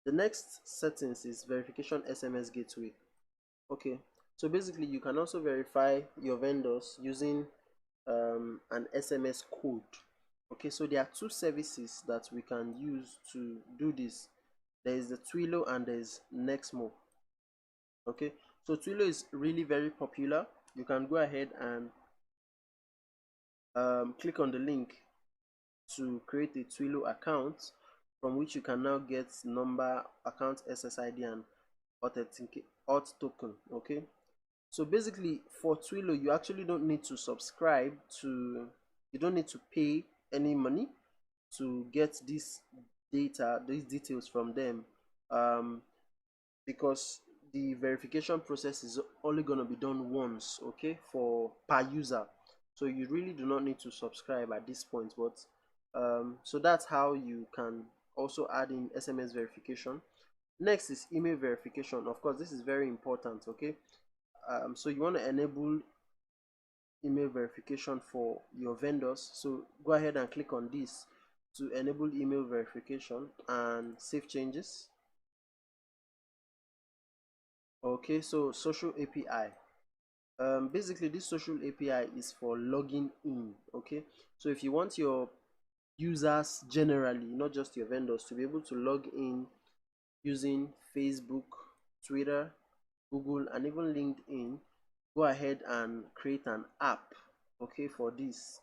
[SPEAKER 1] the next settings is verification SMS gateway. Okay, so basically you can also verify your vendors using an SMS code. Okay, so there are two services that we can use to do this. There is the Twilio and there is Nexmo. Okay, so Twilio is really very popular. You can go ahead and click on the link to create a Twilio account, from which you can now get number, account SSID, and auth token. Okay, so basically for Twilio you actually don't need to subscribe to, you don't need to pay any money to get this data, these details from them, because the verification process is only going to be done once, okay, for per user. So you really do not need to subscribe at this point. But so that's how you can also add in SMS verification. Next is email verification. Of course, this is very important. Okay, so you want to enable email verification for your vendors. So go ahead and click on this to enable email verification and save changes. Okay, so social API. Basically this social API is for logging in. Okay, so if you want your users generally, not just your vendors, to be able to log in using Facebook, Twitter, Google, and even LinkedIn, go ahead and create an app, okay, for this.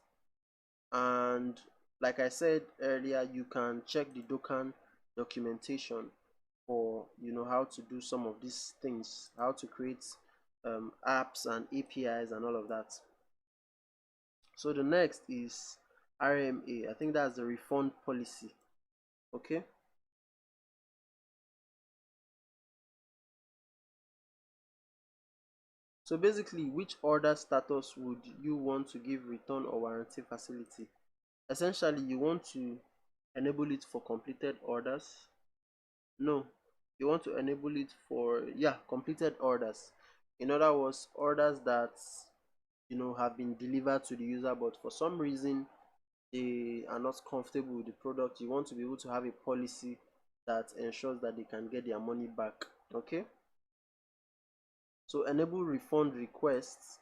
[SPEAKER 1] And like I said earlier, you can check the Docan documentation for how to do some of these things, how to create apps and APIs and all of that. So the next is RMA. I think that's the refund policy. Okay, so basically, which order status would you want to give return or warranty facility? Essentially, you want to enable it for completed orders. No, you want to enable it for, yeah, completed orders. In other words, orders that have been delivered to the user, but for some reason they are not comfortable with the product. You want to be able to have a policy that ensures that they can get their money back. Okay, so enable refund requests,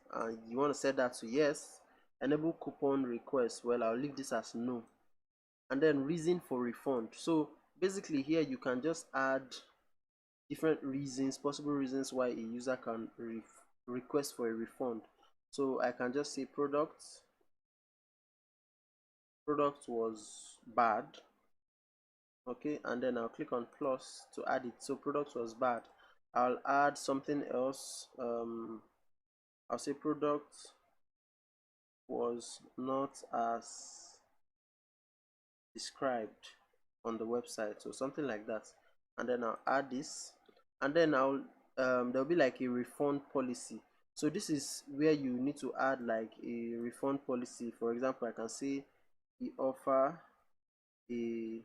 [SPEAKER 1] you want to set that to yes. Enable coupon requests, well, I'll leave this as no. And then reason for refund. So basically here you can just add different reasons, possible reasons why a user can request for a refund. So I can just say product was bad. Okay, and then I'll click on plus to add it. So product was bad. I'll add something else. I'll say product was not as described on the website, so something like that. And then I'll add this, and then there'll be like a refund policy. So this is where you need to add like a refund policy. For example, I can say we offer a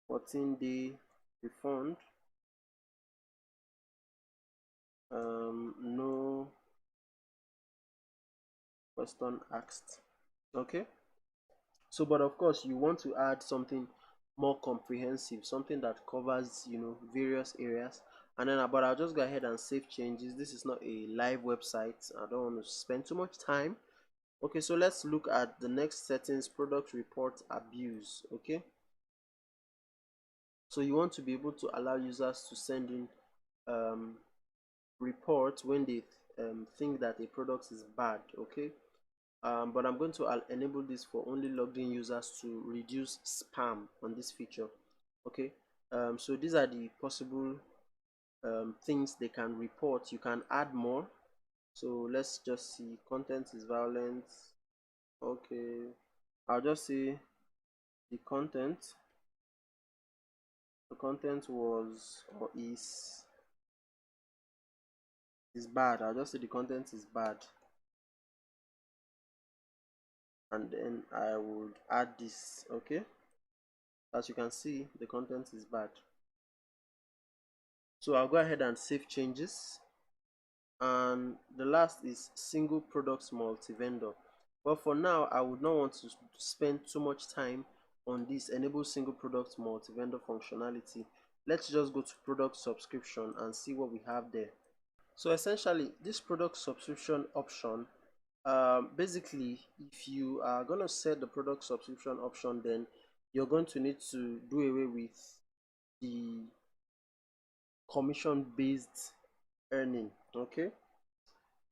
[SPEAKER 1] 14-day refund, no question asked. Okay, so but of course you want to add something more comprehensive, something that covers various areas. And then but I'll just go ahead and save changes. This is not a live website, I don't want to spend too much time. Okay, so let's look at the next settings, product report abuse. Okay, So you want to be able to allow users to send in um, reports when they think that a product is bad. Okay, but I'm going to enable this for only logged in users to reduce spam on this feature. Okay, so these are the possible things they can report. You can add more. So let's just see, content is violent. Okay, I'll just say the content was or is bad. I'll just say the content is bad, and then I would add this. Okay, as you can see, the content is bad. So I'll go ahead and save changes. And the last is single products multi-vendor. But for now, I would not want to spend too much time on this enable single product multi-vendor functionality. Let's just go to product subscription and see what we have there. So essentially, this product subscription option, basically, if you are going to set the product subscription option, then you're going to need to do away with the commission based earning. Okay,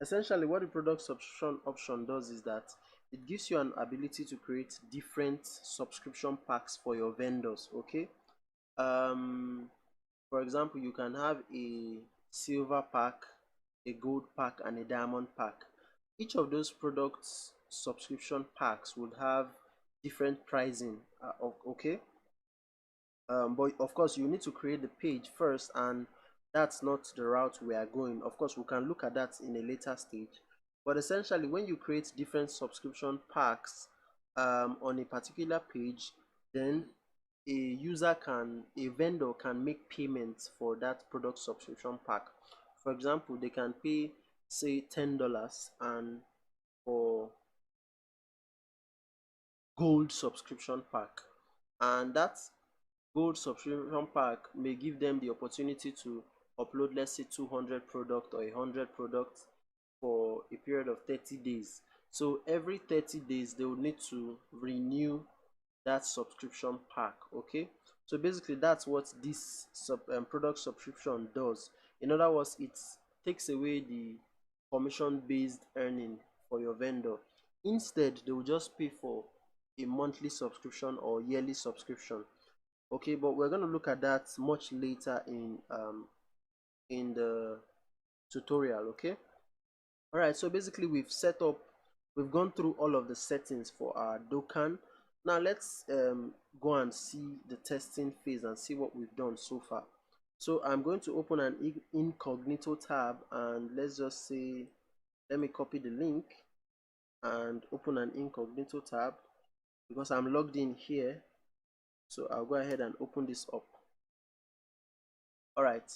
[SPEAKER 1] essentially what the product subscription option does is that it gives you an ability to create different subscription packs for your vendors. Okay, um for example, you can have a silver pack, a gold pack, and a diamond pack. Each of those products subscription packs would have different pricing. Okay, but of course you need to create the page first, and that's not the route we are going. Of course, we can look at that in a later stage, but essentially when you create different subscription packs on a particular page, then a vendor can make payments for that product subscription pack. For example, they can pay say $10 and for gold subscription pack, and that gold subscription pack may give them the opportunity to upload, let's say, 200 product or 100 products for a period of 30 days. So every 30 days they will need to renew that subscription pack. Okay, so basically that's what this product subscription does. In other words, it takes away the commission based earning for your vendor. Instead, they will just pay for a monthly subscription or yearly subscription. Okay, but we're going to look at that much later in the tutorial. Okay, all right, so basically we've gone through all of the settings for our Docan. Now let's go and see the testing phase and see what we've done so far. So I'm going to open an incognito tab, and let's just say, let me copy the link and open an incognito tab because I'm logged in here. So I'll go ahead and open this up. All right,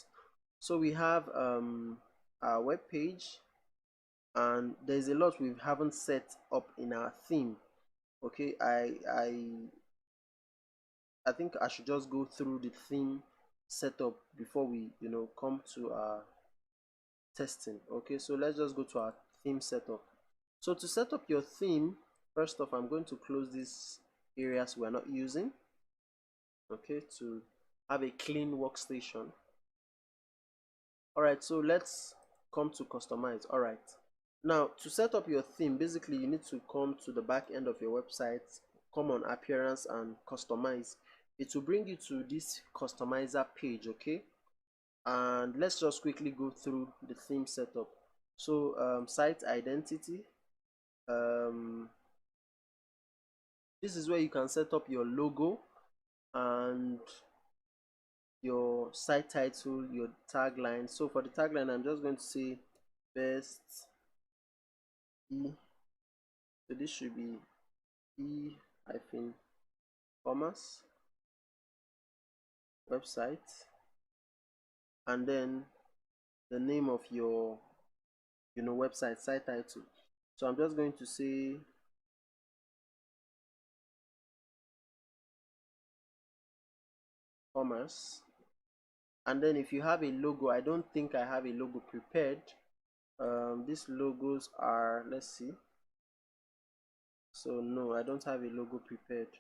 [SPEAKER 1] so we have our web page, and there's a lot we haven't set up in our theme. Okay, I think I should just go through the theme setup before we come to our testing. Okay, so let's just go to our theme setup. So to set up your theme, first off, I'm going to close these areas we're not using, okay, to have a clean workstation. All right, so let's come to customize. All right, now to set up your theme, basically you need to come to the back end of your website, come on appearance and customize. It will bring you to this customizer page. Okay, and let's just quickly go through the theme setup. So site identity, this is where you can set up your logo and your site title, your tagline. So for the tagline, I'm just going to say best so this should be e-commerce website, and then the name of your website site title. So I'm just going to say commerce, and then if you have a logo, I don't think I have a logo prepared. These logos are, let's see, so no, I don't have a logo prepared.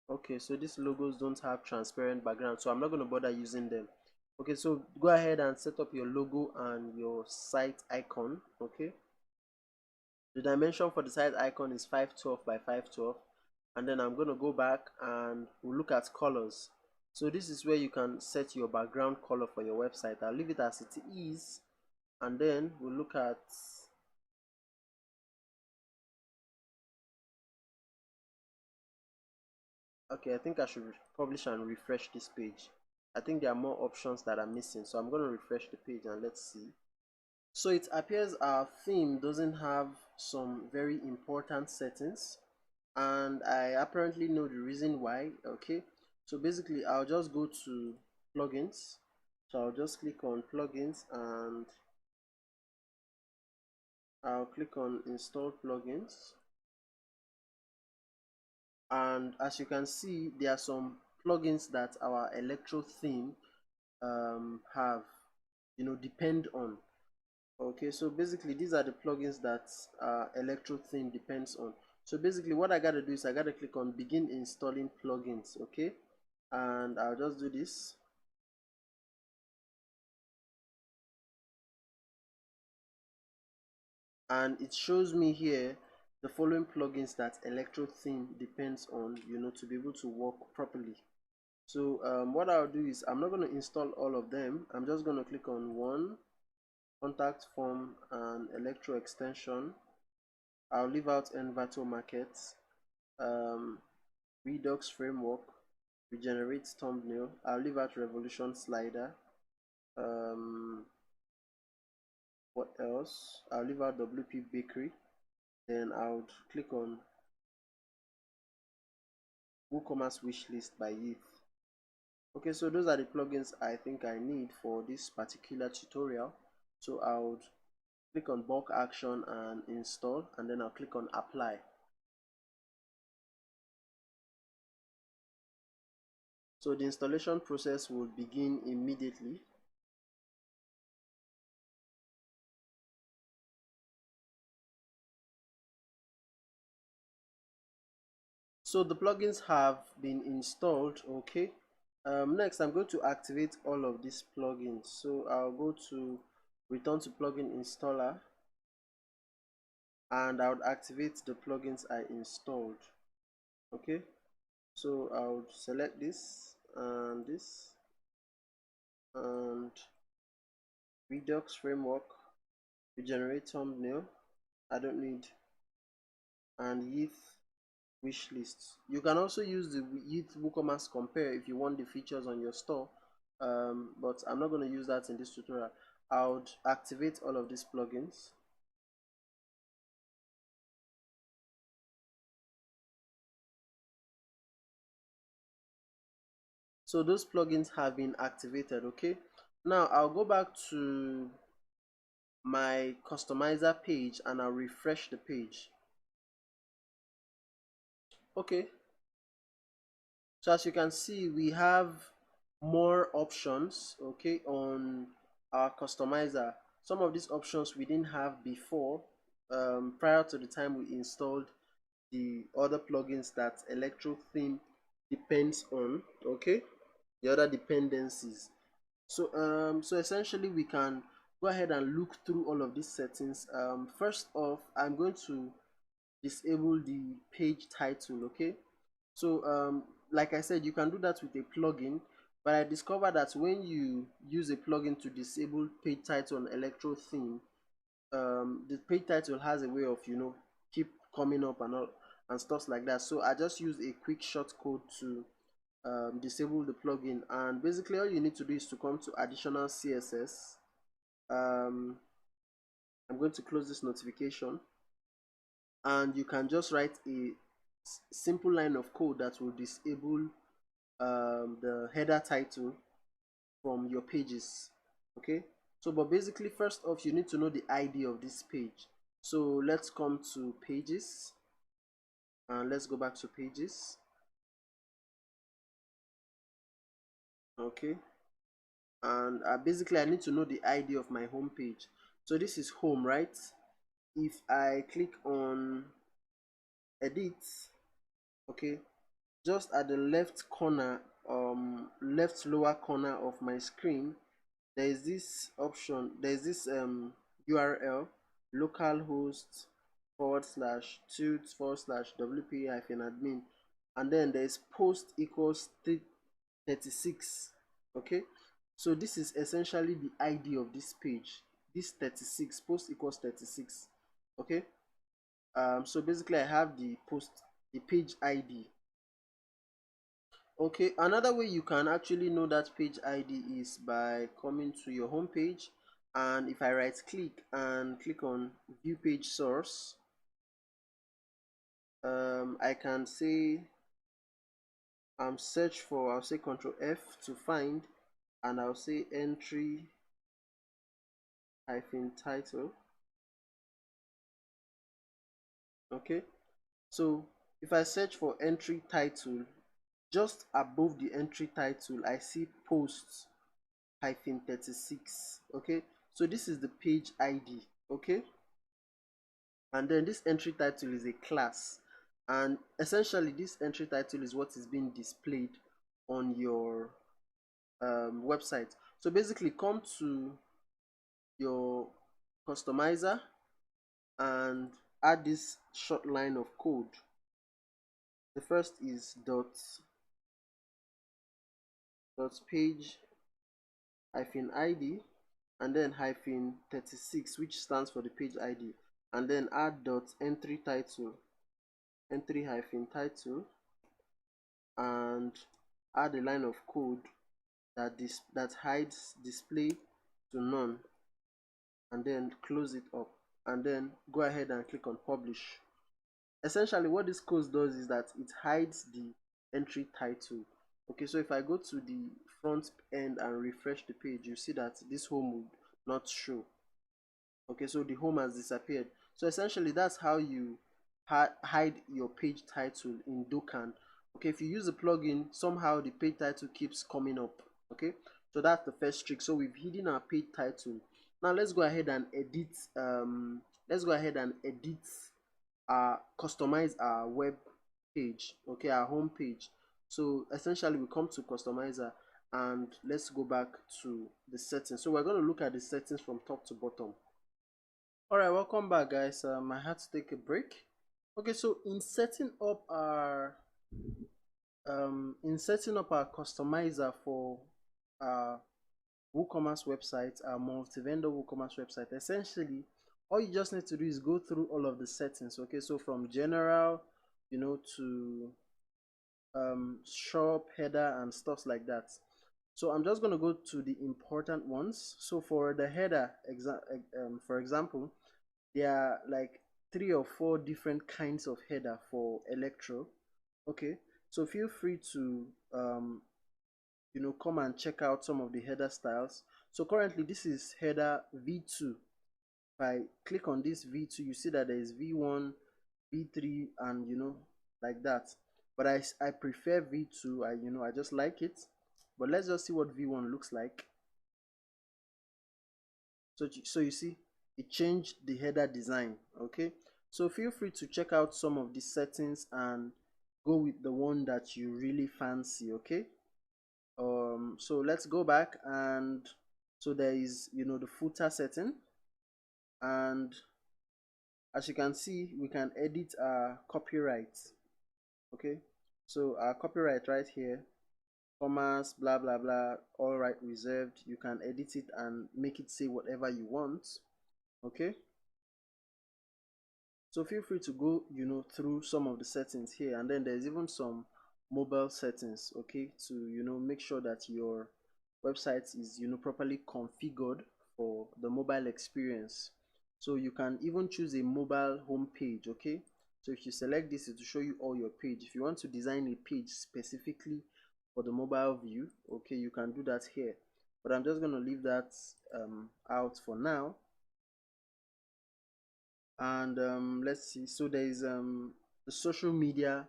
[SPEAKER 1] Okay, so these logos don't have transparent background, so I'm not going to bother using them. Okay, so go ahead and set up your logo and your site icon. Okay, the dimension for the site icon is 512 by 512, and then I'm going to go back and we'll look at colors. So this is where you can set your background color for your website. I'll leave it as it is, and then we'll look at, okay, I think I should publish and refresh this page. I think there are more options that are missing, so I'm going to refresh the page and let's see. So it appears our theme doesn't have some very important settings, and I apparently know the reason why. Okay, so basically I'll just go to plugins. So I'll just click on plugins and I'll click on install plugins, and as you can see there are some plugins that our electro theme have, depend on. Okay, so basically these are the plugins that electro theme depends on. So basically what I gotta do is I gotta click on begin installing plugins. Okay, and I'll just do this, and it shows me here the following plugins that electro theme depends on, to be able to work properly. So what I'll do is I'm not going to install all of them. I'm just going to click on one, contact form and electro extension. I'll leave out Envato markets, um, Redux framework, regenerate thumbnail. I'll leave out revolution slider. um, what else? I'll leave out WP bakery. Then I would click on WooCommerce wishlist by Yeeth. Okay, so those are the plugins I think I need for this particular tutorial. So I would click on bulk action and install, and then I'll click on apply. So the installation process will begin immediately. So the plugins have been installed. Okay, next I'm going to activate all of these plugins. So I'll go to return to plugin installer, and I would activate the plugins I installed. Okay, so I would select this and Redux framework, regenerate thumbnail, I don't need, and Yeeth wish lists. You can also use the Yeeth WooCommerce compare if you want the features on your store, but I'm not going to use that in this tutorial. I would activate all of these plugins. So those plugins have been activated. Okay, now I'll go back to my customizer page and I'll refresh the page. Okay, so as you can see we have more options, okay, on our customizer. Some of these options we didn't have before, prior to the time we installed the other plugins that electro theme depends on. Okay, the other dependencies. So so essentially we can go ahead and look through all of these settings. First off, I'm going to disable the page title. Okay, so like I said, you can do that with a plugin, but I discovered that when you use a plugin to disable page title on electro theme, the page title has a way of, keep coming up and all and stuff like that. So I just use a quick shortcode to disable the plugin, and basically all you need to do is to come to additional CSS. um, I'm going to close this notification, and you can just write a simple line of code that will disable the header title from your pages. Okay, so but basically first off you need to know the ID of this page. So let's come to pages and let's go back to pages. Okay, and basically I need to know the ID of my home page. So this is home, right? If I click on edit, okay, just at the left corner, left lower corner of my screen, there is this option, there is this URL, localhost /tut /wp -admin, and then there is post equals 36. Okay, so this is essentially the ID of this page, this 36, post equals 36. Okay, so basically I have the page ID. Okay, another way you can actually know that page ID is by coming to your home page, and if I right click and click on view page source, I can say search for, I'll say Control F to find, and I'll say entry title. Okay, so if I search for entry title, just above the entry title I see post 36. Okay, so this is the page ID. Okay, and then this entry title is a class, and essentially this entry title is what is being displayed on your website. So basically come to your customizer and add this short line of code. The first is dot page id, and then hyphen 36, which stands for the page ID, and then add dot entry title, entry hyphen title, and add a line of code that hides display to none, and then close it up, and then go ahead and click on publish. Essentially what this code does is that it hides the entry title. Okay, so if I go to the front end and refresh the page, you see that this home would not show. Okay, so the home has disappeared. So essentially that's how you hide your page title in Docan. Okay, if you use the plugin, somehow the page title keeps coming up. Okay, so that's the first trick. So we've hidden our page title. Now let's go ahead and edit customize our web page. Okay, our home page. So essentially we come to customizer, and let's go back to the settings. So we're going to look at the settings from top to bottom. All right, welcome back, guys. I had to take a break. Okay, so in setting up our customizer for our WooCommerce website, our multi-vendor WooCommerce website, essentially all you just need to do is go through all of the settings. Okay, so from general, to shop, header, and stuff like that. So I'm just going to go to the important ones. So for the header, for example, there are like 3 or 4 different kinds of header for Electro. Okay, so feel free to come and check out some of the header styles. So currently this is header v2. If I click on this v2, you see that there is v1, v3, and like that. But I prefer v2. I just like it. But let's just see what v1 looks like. So you see it changed the header design. Okay, so feel free to check out some of the settings and go with the one that you really fancy. Okay, so let's go back, and so there is the footer setting, and as you can see we can edit our copyright. Okay, so our copyright right here, commas, blah blah blah, all right reserved. You can edit it and make it say whatever you want. Okay, so feel free to go through some of the settings here, and then there's even some mobile settings. Okay, to make sure that your website is properly configured for the mobile experience. So you can even choose a mobile home page. Okay, so if you select this, it will show you all your page. If you want to design a page specifically for the mobile view, okay, you can do that here, but I'm just going to leave that out for now. And let's see, so there is the social media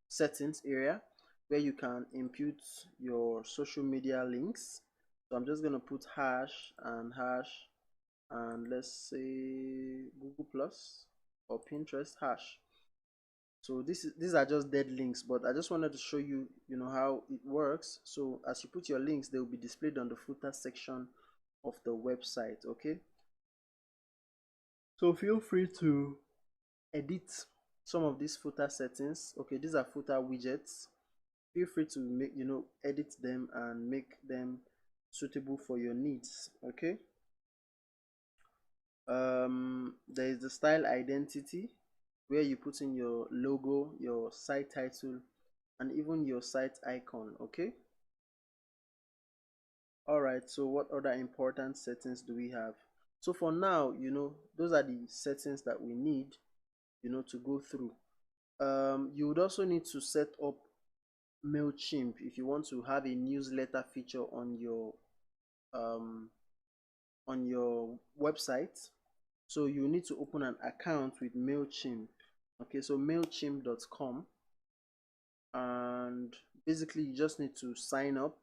[SPEAKER 1] settings area where you can input your social media links. So I'm just going to put hash, and let's say Google Plus or Pinterest hash. So these are just dead links, but I just wanted to show you, how it works. So as you put your links, they will be displayed on the footer section of the website. Okay, so feel free to edit some of these footer settings. Okay, these are footer widgets. Feel free to make, edit them and make them suitable for your needs. Okay, there is the style identity, where you put in your logo, your site title, and even your site icon. Okay, all right, so what other important settings do we have? So for now, those are the settings that we need, to go through. You would also need to set up MailChimp if you want to have a newsletter feature um, on your website. So you need to open an account with MailChimp. Okay, so mailchimp.com, and basically you just need to sign up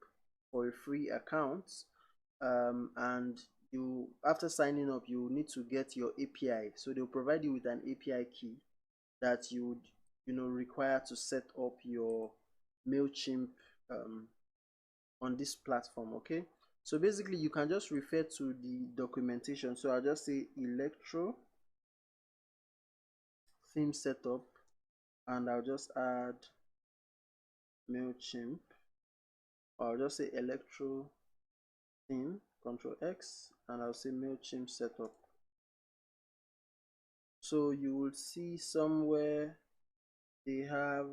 [SPEAKER 1] for a free account, and you, after signing up, you need to get your API. So they'll provide you with an API key that you would, require to set up your MailChimp on this platform. Okay, so basically you can just refer to the documentation. So I'll just say electro theme setup, and I'll just add MailChimp, or I'll just say electro theme, Control X, and I'll say MailChimp setup. So you will see somewhere they have,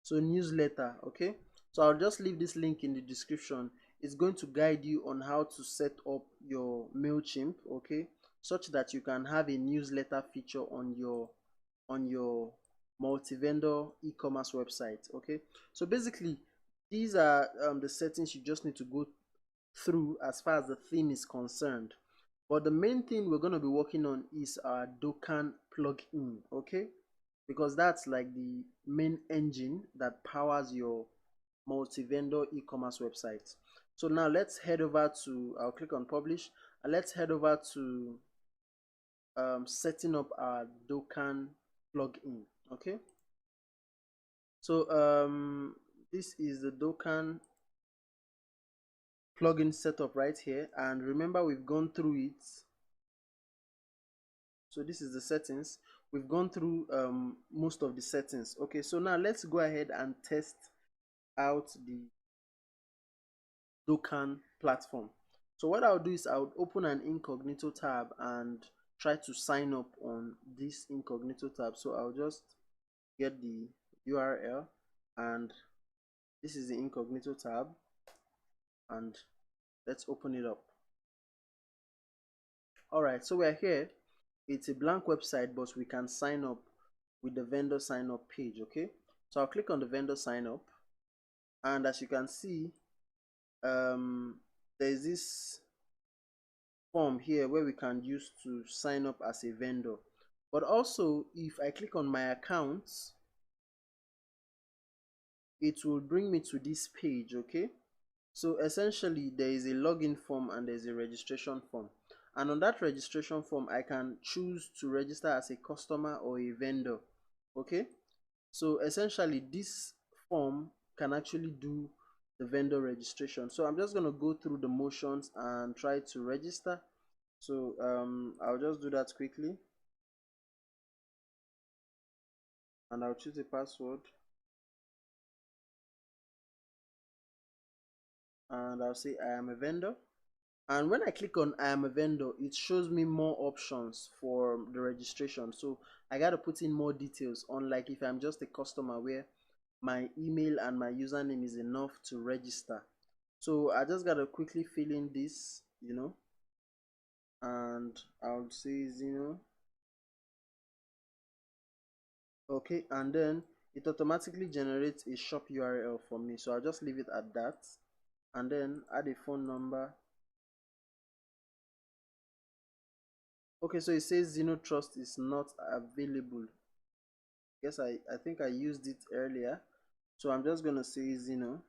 [SPEAKER 1] so newsletter. Okay, so I'll just leave this link in the description. It's going to guide you on how to set up your MailChimp, okay, such that you can have a newsletter feature on your multi-vendor e-commerce website. Okay, so basically these are the settings you just need to go through as far as the theme is concerned. But the main thing we're going to be working on is our Docan plugin. Okay, because that's like the main engine that powers your multi-vendor e-commerce website. So now let's head over to, I'll click on publish, and let's head over to setting up our Docan plugin. Okay, so this is the Docan plugin setup right here, and remember we've gone through it. So this is the settings. We've gone through most of the settings. Okay, so now let's go ahead and test out the Docan platform. So what I'll do is I'll open an incognito tab and try to sign up on this incognito tab. So I'll just get the URL, and this is the incognito tab, and let's open it up. All right, so we're here. It's a blank website, but we can sign up with the vendor sign up page. Okay, so I'll click on the vendor sign up, and as you can see, there's this form here where we can use to sign up as a vendor. But also, if I click on my accounts, it will bring me to this page. Okay, so essentially there is a login form and there's a registration form, and on that registration form I can choose to register as a customer or a vendor. Okay, so essentially this form can actually do the vendor registration. So I'm just going to go through the motions and try to register. So I'll just do that quickly, and I'll choose a password, and I'll say I am a vendor. And when I click on I am a vendor, it shows me more options for the registration. So I got to put in more details, unlike if I'm just a customer where my email and my username is enough to register. So I just got to quickly fill in this, and I'll say Zeno. Okay, and then it automatically generates a shop URL for me. So I'll just leave it at that, and then add a phone number. Okay, so it says Zeno Trust is not available. Yes, I think I used it earlier. So I'm just gonna say Zeno,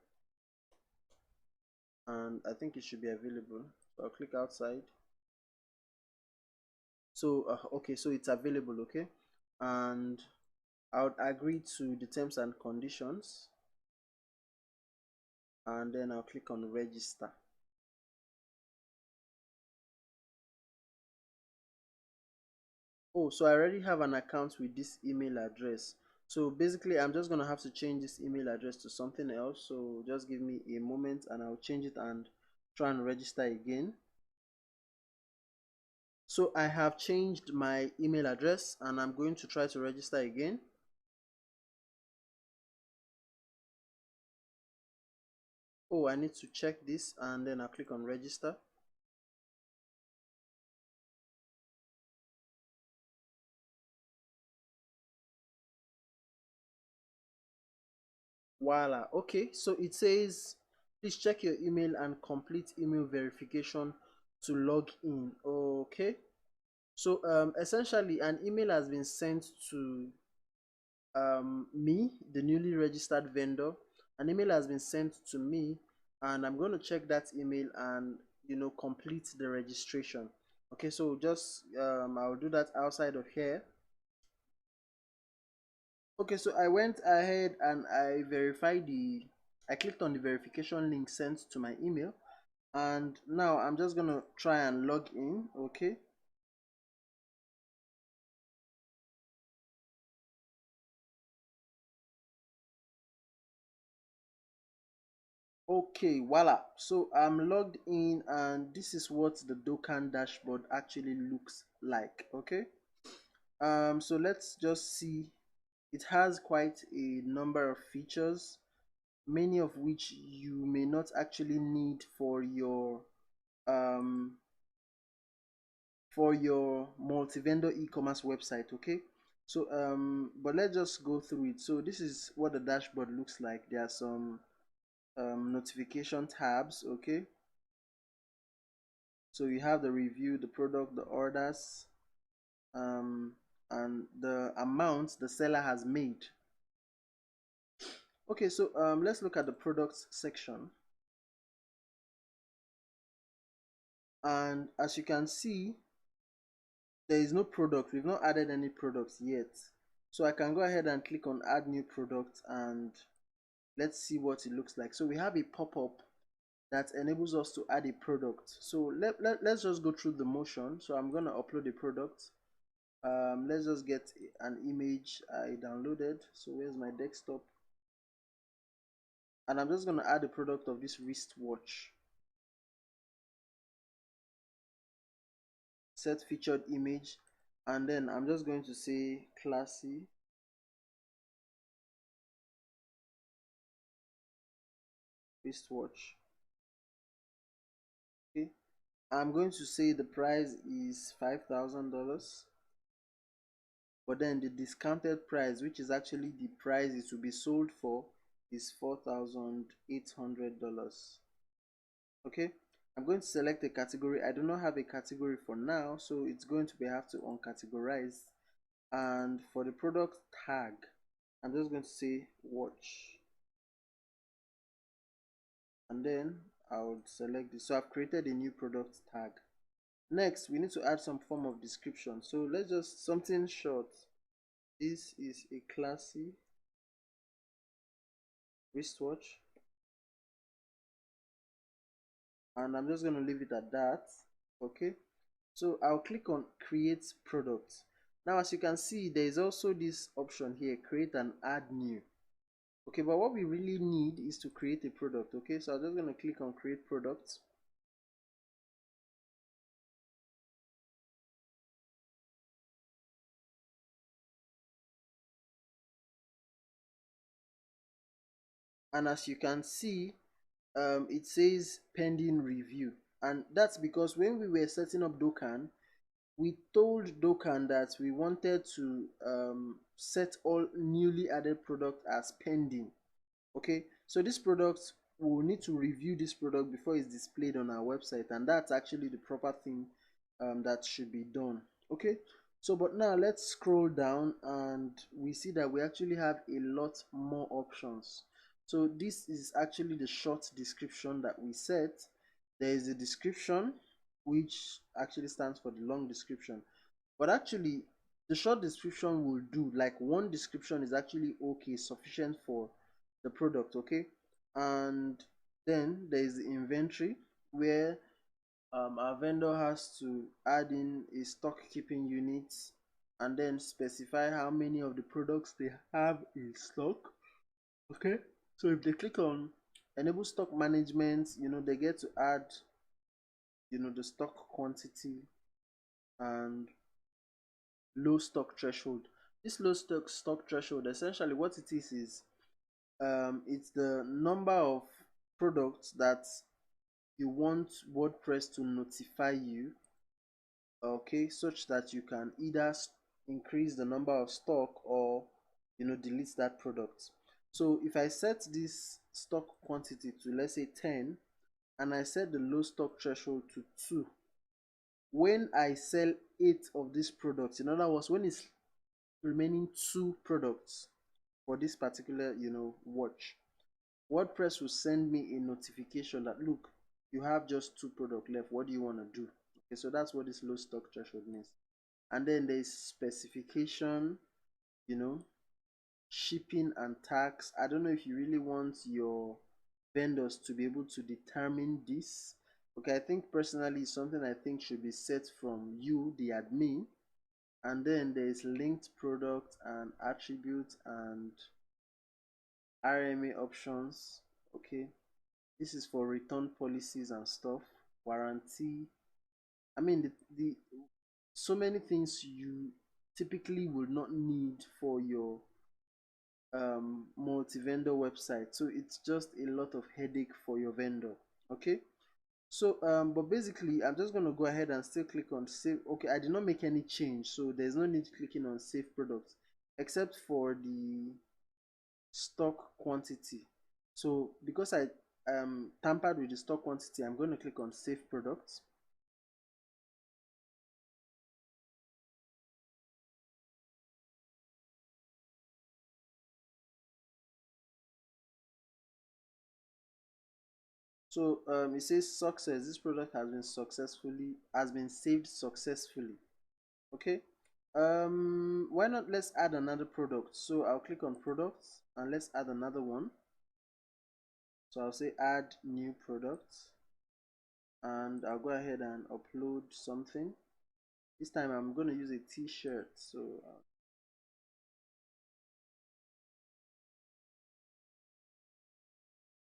[SPEAKER 1] and I think it should be available. So I'll click outside. So okay, so it's available. Okay, and I would agree to the terms and conditions, and then I'll click on register. Oh, so I already have an account with this email address. So basically, I'm just gonna have to change this email address to something else. So just give me a moment and I'll change it and try and register again. So I have changed my email address and I'm going to try to register again. Oh, I need to check this and then I'll click on register. Voila. Okay, so it says please check your email and complete email verification to log in. Okay, so essentially an email has been sent to me, the newly registered vendor. An email has been sent to me and I'm going to check that email and complete the registration. Okay, so just I'll do that outside of here. Okay, so I went ahead and I clicked on the verification link sent to my email, and now I'm just gonna try and log in. Okay, okay, voila. So I'm logged in and this is what the Docan dashboard actually looks like. Okay, so let's just see. It has quite a number of features, many of which you may not actually need um for your multi-vendor e-commerce website. Okay, so but let's just go through it. So this is what the dashboard looks like. There are some notification tabs. Okay, so you have the review, the product, the orders, um and the amount the seller has made. Okay, so let's look at the products section, and as you can see, there is no product. We've not added any products yet, so I can go ahead and click on add new product and let's see what it looks like. So we have a pop-up that enables us to add a product. So let's just go through the motion. So I'm going to upload a product. Let's just get an image I downloaded. So where's my desktop? And I'm just going to add a product of this wristwatch. Set featured image, and then I'm just going to say classy wristwatch. Okay, I'm going to say the price is $5,000, but then the discounted price, which is actually the price it will be sold for, is $4,800. Okay, I'm going to select a category. I do not have a category for now, so it's going to be have to uncategorize. And for the product tag, I'm just going to say watch, and then I would select this. So I've created a new product tag. Next, we need to add some form of description. So let's just something short. This is a classy wristwatch, and I'm just going to leave it at that. Okay, so I'll click on create product. Now as you can see, there is also this option here, create and add new. Okay, but what we really need is to create a product. Okay, so I'm just going to click on create product. And as you can see, it says pending review, and that's because when we were setting up Docan, we told Docan that we wanted to set all newly added product as pending. Okay, so this product, we'll need to review this product before it's displayed on our website, and that's actually the proper thing that should be done. Okay, so but now let's scroll down and we see that we actually have a lot more options. So this is actually the short description that we set. There is a description which actually stands for the long description, but actually the short description will do. Like one description is actually okay, sufficient for the product. Okay, and then there is the inventory where our vendor has to add in a stock keeping unit and then specify how many of the products they have in stock. Okay, so if they click on enable stock management, they get to add the stock quantity and low stock threshold. This low stock threshold, essentially what it is it's the number of products that you want WordPress to notify you, okay, such that you can either increase the number of stock or delete that product. So if I set this stock quantity to, let's say, 10, and I set the low stock threshold to 2, when I sell 8 of these products, in other words, when it's remaining 2 products for this particular watch, WordPress will send me a notification that, look, you have just 2 products left, what do you want to do? Okay, so that's what this low stock threshold means. And then there's specification, you know shipping and tax. I don't know if you really want your vendors to be able to determine this. Okay, I think personally it's something I think should be set from you, the admin. And then there's linked product and attribute and RMA options. Okay, this is for return policies and stuff, warranty. I mean, the so many things you typically would not need for your multi-vendor website, so it's just a lot of headache for your vendor. Okay, so but basically I'm just going to go ahead and still click on save. Okay, I did not make any change, so there's no need clicking on save products except for the stock quantity. So because I tampered with the stock quantity, I'm going to click on save products. So it says success, this product has been saved successfully. Okay, why not, let's add another product. So I'll click on products and let's add another one. So I'll say add new product, and I'll go ahead and upload something. This time I'm going to use a t-shirt. So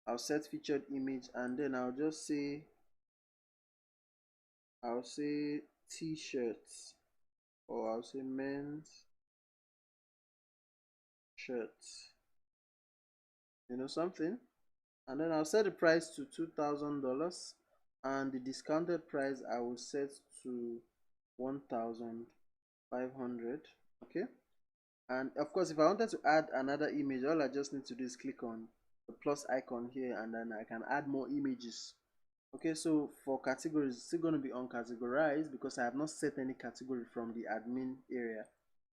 [SPEAKER 1] I'll set featured image, and then I'll say t-shirts, or I'll say men's shirts, something. And then I'll set the price to $2,000, and the discounted price I will set to 1,500. Okay, and of course if I wanted to add another image, all I just need to do is click on the plus icon here, and then I can add more images. Okay, so for categories, it's still going to be uncategorized because I have not set any category from the admin area,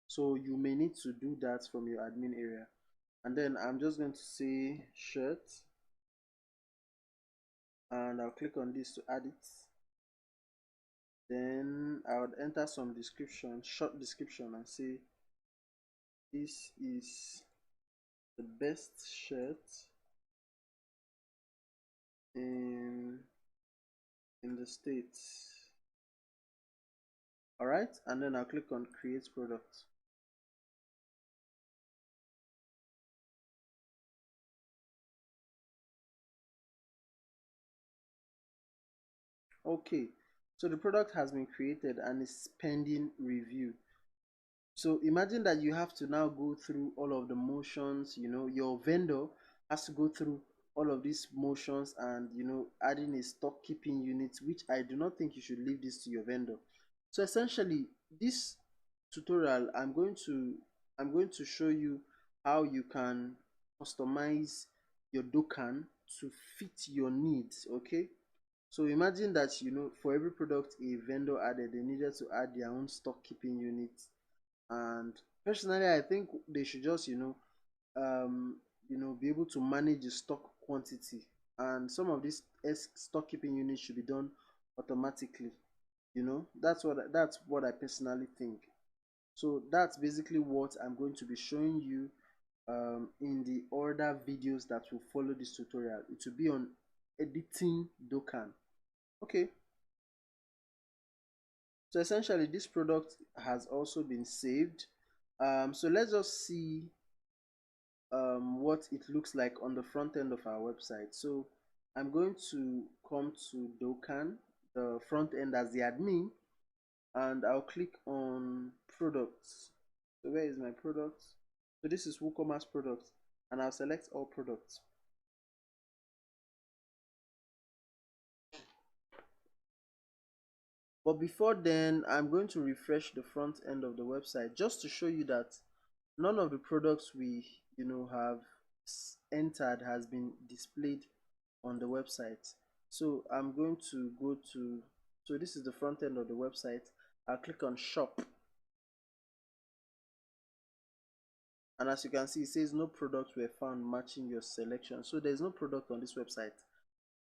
[SPEAKER 1] so you may need to do that from your admin area. And then I'm just going to say shirt, and I'll click on this to add it. Then I would enter some description, short description, and say this is the best shirt in the States. Alright, and then I'll click on create product. Okay, so the product has been created and is pending review. So imagine that you have to now go through all of the motions, your vendor has to go through all of these motions, and adding a stock keeping unit, which I do not think you should leave this to your vendor. So essentially this tutorial I'm going to show you how you can customize your Docan to fit your needs. Okay, so imagine that for every product a vendor added, they needed to add their own stock keeping unit. And personally I think they should just um be able to manage the stock quantity, and some of these stock keeping units should be done automatically. That's what I personally think. So that's basically what I'm going to be showing you in the other videos that will follow this tutorial. It will be on editing Docan. Okay, so essentially this product has also been saved. So let's just see what it looks like on the front end of our website. So I'm going to come to Docan, the front end, as the admin, and I'll click on products. So where is my products? So this is WooCommerce products, and I'll select all products. But before then, I'm going to refresh the front end of the website just to show you that none of the products we have entered has been displayed on the website. So I'm going to go to, so this is the front end of the website. I'll click on shop, and as you can see, it says no products were found matching your selection. So there's no product on this website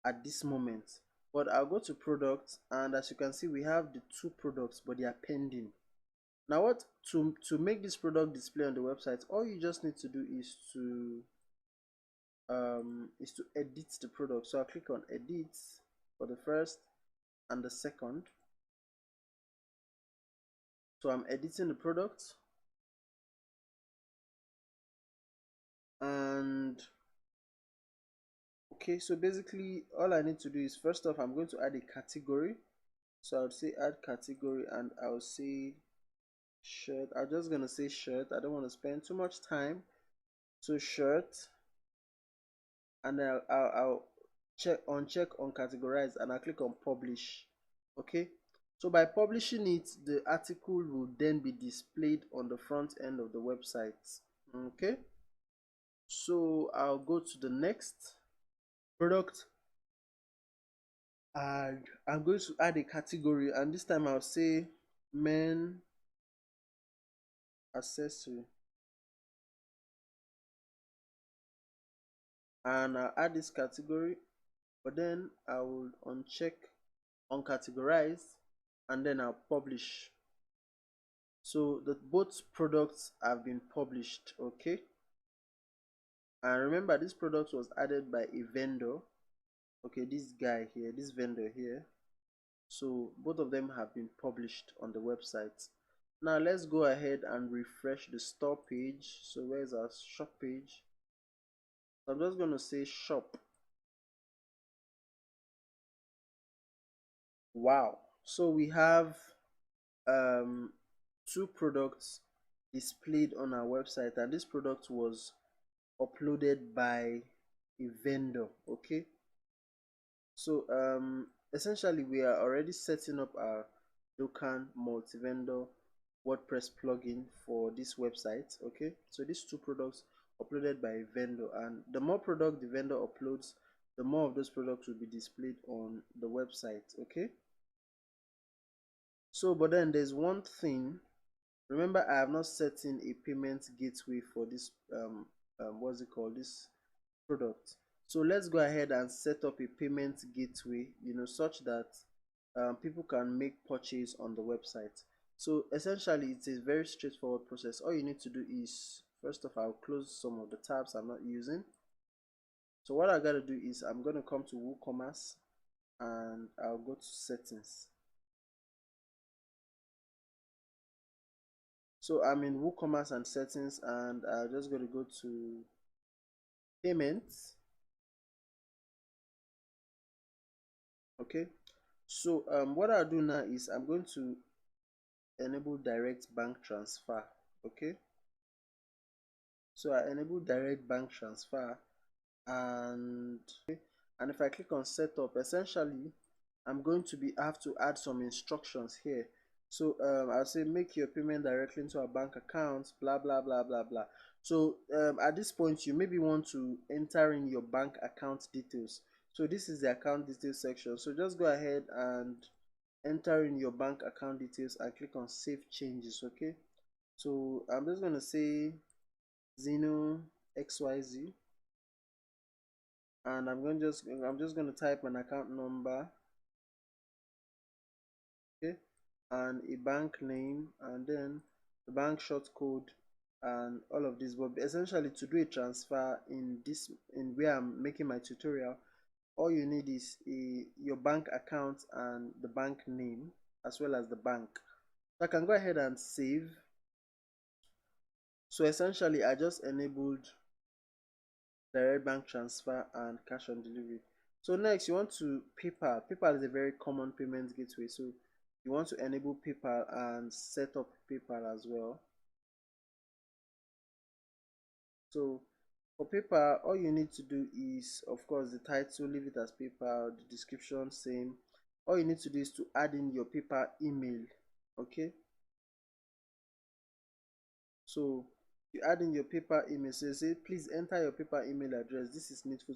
[SPEAKER 1] at this moment. But I'll go to products, and as you can see, we have the 2 products, but they are pending. Now what to make this product display on the website, all you just need to do is to edit the product. So I'll click on edit for the first and the second. So I'm editing the product, and okay, so basically all I need to do is, first off, I'm going to add a category. So I'll say add category, and I'll say shirt. I'm just gonna say shirt. I don't want to spend too much time. So shirt, and then I'll check on categorize, and I'll click on publish. Okay, so by publishing it, the article will then be displayed on the front end of the website. Okay, so I'll go to the next product, and I'm going to add a category, and this time I'll say men accessory, and I'll add this category, but then I will uncheck on categorize, and then I'll publish. So the both products have been published. Okay, and remember, this product was added by a vendor. Okay, this guy here, this vendor here. So both of them have been published on the website. Now let's go ahead and refresh the store page. So where's our shop page? So I'm just going to say shop. Wow, so we have 2 products displayed on our website, and this product was uploaded by a vendor. Okay, so essentially we are already setting up our Docan multi-vendor WordPress plugin for this website. Okay, so these 2 products uploaded by a vendor, and the more product the vendor uploads, the more of those products will be displayed on the website. Okay, so but then there's one thing. Remember, I have not set in a payment gateway for this what's it called, this product. So let's go ahead and set up a payment gateway, such that people can make purchase on the website. So essentially it's a very straightforward process. All you need to do is, first of all, I'll close some of the tabs I'm not using. So what I gotta do is, I'm gonna come to WooCommerce, and I'll go to settings. So I'm in WooCommerce and settings, and I'm just going to go to payments. Okay, so what I'll do now is, I'm going to enable direct bank transfer. Okay, so I enable direct bank transfer, and if I click on setup, essentially I'm going to have to add some instructions here. So I'll say make your payment directly into a bank account, blah blah blah blah blah. So at this point, you maybe want to enter in your bank account details. So this is the account details section. So just go ahead and enter in your bank account details and click on save changes. Okay, so I'm just going to say Zeno XYZ. and I'm just going to type an account number, okay, and a bank name, and then the bank short code and all of this. But essentially, to do a transfer in where I'm making my tutorial, all you need is your bank account and the bank name as well as the bank. So I can go ahead and save. So essentially, I just enabled direct bank transfer and cash on delivery. So next, you want to PayPal. PayPal is a very common payment gateway, so you want to enable PayPal and set up PayPal as well. So for PayPal, all you need to do is, of course, the title, leave it as PayPal, the description, same. All you need to do is to add in your PayPal email, okay? So you add in your PayPal email. So you say, please enter your PayPal email address. This is needful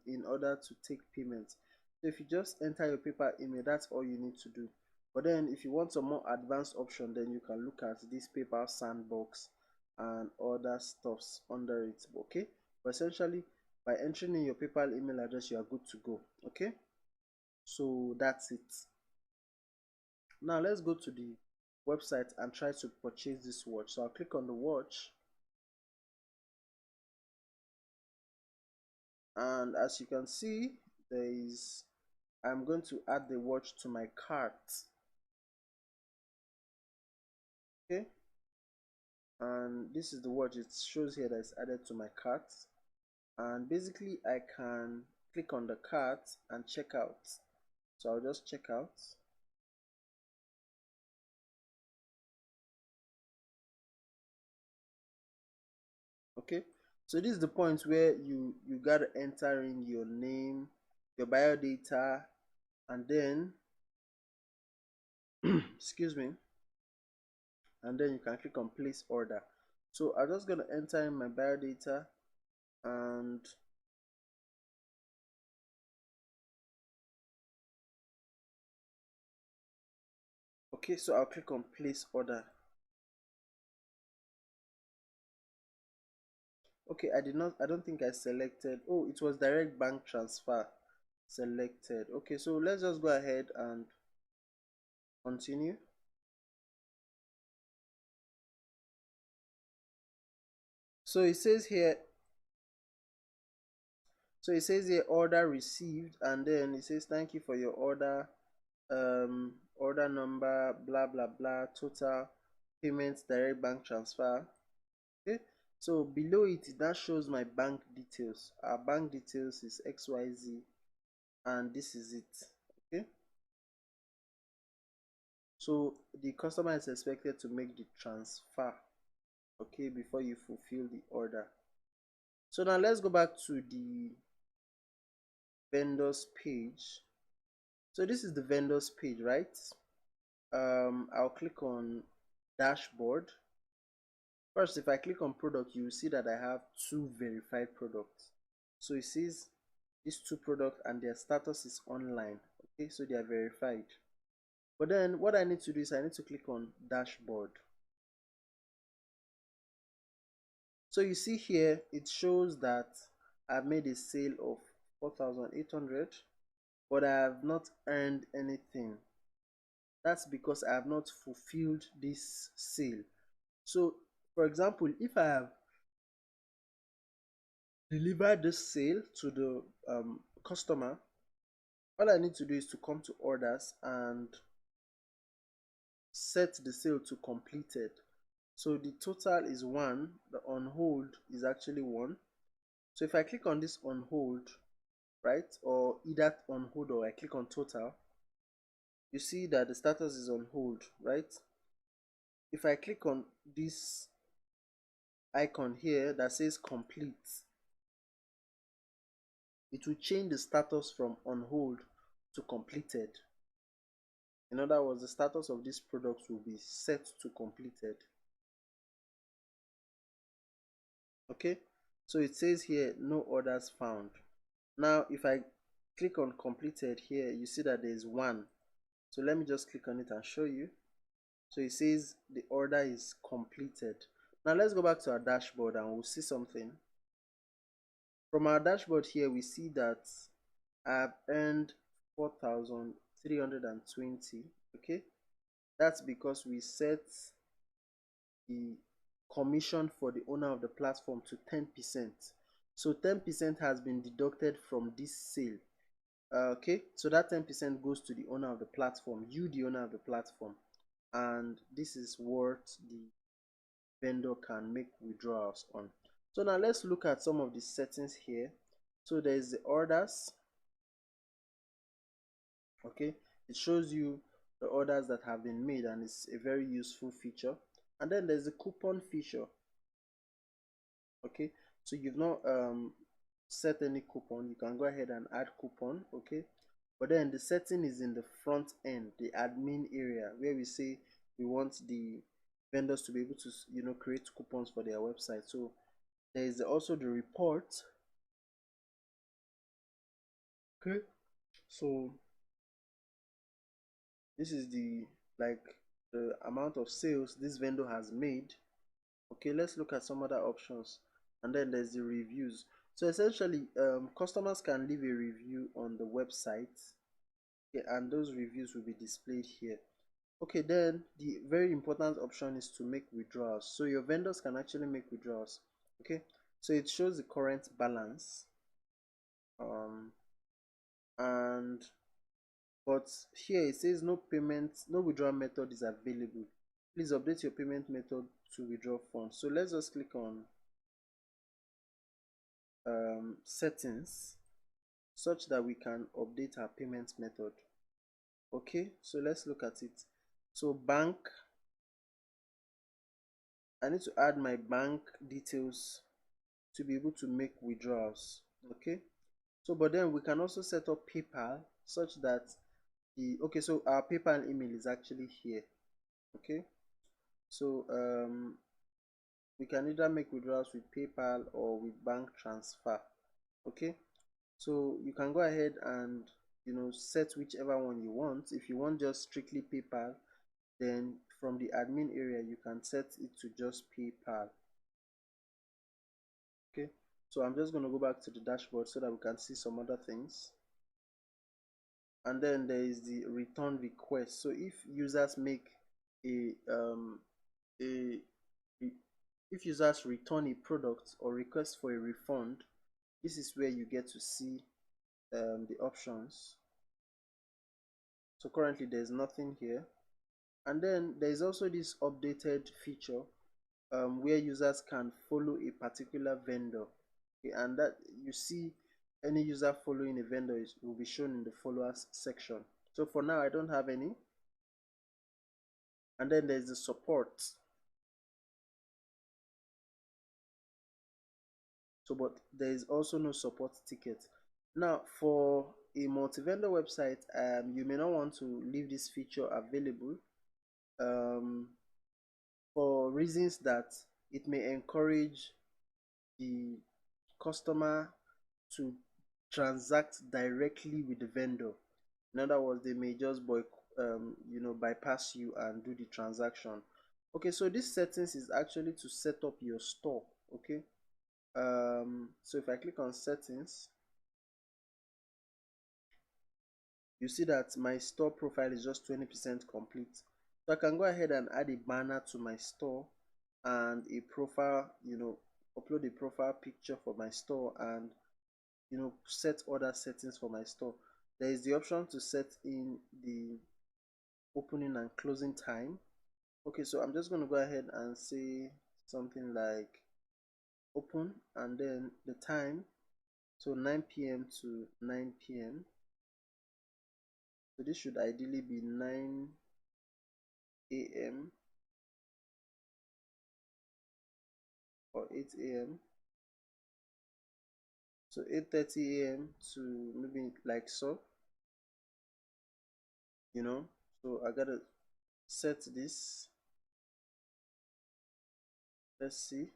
[SPEAKER 1] in order to take payment. So if you just enter your PayPal email, that's all you need to do. But then if you want some more advanced option, then you can look at this PayPal sandbox and other stuffs under it. Okay, but essentially by entering in your PayPal email address, you are good to go. Okay, so that's it. Now let's go to the website and try to purchase this watch. So I'll click on the watch, and as you can see, I'm going to add the watch to my cart. Okay, and this is the watch. It shows here that it's added to my cart, and basically I can click on the cart and check out. So I'll just check out. Okay, so this is the point where you gotta enter in your name, your bio data, and then excuse me, and then you can click on place order. So I'm just gonna enter in my bio data, and okay, so I'll click on place order. Okay, I don't think I selected. Oh, it was direct bank transfer selected. Okay, so let's just go ahead and continue. So it says here, order received, and then it says thank you for your order, order number, blah blah blah, total payments, direct bank transfer. Okay, so below it now shows my bank details. Our bank details is XYZ, and this is it. Okay, so the customer is expected to make the transfer, okay, before you fulfill the order. So now let's go back to the vendors page. So this is the vendors page, right? I'll click on dashboard. First, if I click on product, you will see that I have two verified products. So it says these two products and their status is online. Okay, so they are verified. But then what I need to do is I need to click on dashboard. So you see here it shows that I've made a sale of 4,800, but I have not earned anything. That's because I have not fulfilled this sale. So for example, if I have delivered this sale to the customer, all I need to do is to come to orders and set the sale to completed. So the total is 1, the on hold is actually 1. So if I click on this on hold, right, or either on hold or I click on total, you see that the status is on hold, right? If I click on this icon here that says complete, it will change the status from on hold to completed. In other words, the status of this product will be set to completed. Okay, so it says here no orders found. Now if I click on completed here, you see that there is 1. So let me just click on it and show you. So it says the order is completed. Now let's go back to our dashboard and we'll see something. From our dashboard here, we see that I've earned 4,320. Okay, that's because we set the commission for the owner of the platform to 10%. So 10% has been deducted from this sale. Okay, so that 10% goes to the owner of the platform, you the owner of the platform, and this is what the vendor can make withdrawals on. So now let's look at some of the settings here. So there is the orders. Okay, it shows you the orders that have been made, and it's a very useful feature. And then there's the coupon feature. Okay, so you've not set any coupon, you can go ahead and add coupon. Okay, but then the setting is in the front end, the admin area, where we say we want the vendors to be able to create coupons for their website. So there is also the report. Okay, so this is the amount of sales this vendor has made. Okay, let's look at some other options. And then there's the reviews. So essentially, customers can leave a review on the website. Okay, and those reviews will be displayed here. Okay, then the very important option is to make withdrawals. So your vendors can actually make withdrawals. Okay, so it shows the current balance. And but here it says no withdrawal method is available. Please update your payment method to withdraw funds. So let's just click on settings such that we can update our payment method. Okay, so let's look at it. So bank, I need to add my bank details to be able to make withdrawals. Okay, so but then we can also set up PayPal such that so our PayPal email is actually here. Okay, so we can either make withdrawals with PayPal or with bank transfer. Okay, so you can go ahead and set whichever one you want. If you want just strictly PayPal, then from the admin area you can set it to just PayPal. Okay, so I'm just going to go back to the dashboard so that we can see some other things. And then there is the return request. So if users make a if users return a product or request for a refund, this is where you get to see the options. So currently there's nothing here. And then there's also this updated feature where users can follow a particular vendor. Okay, and that you see any user following a vendor will be shown in the followers section. So for now I don't have any. And then there's the support. So but there is also no support ticket. Now for a multi-vendor website, you may not want to leave this feature available for reasons that it may encourage the customer to transact directly with the vendor. In other words, they may just bypass you and do the transaction. Okay, so this settings is actually to set up your store. Okay, so if I click on settings, you see that my store profile is just 20% complete. So I can go ahead and add a banner to my store and a profile, upload a profile picture for my store, and set other settings for my store. There is the option to set in the opening and closing time. Okay, so I'm just going to go ahead and say something like open and then the time, so 9 p.m. to 9 p.m. So this should ideally be 9 a.m. or 8 a.m. So 8:30 a.m. to maybe like so, so I gotta set this. Let's see.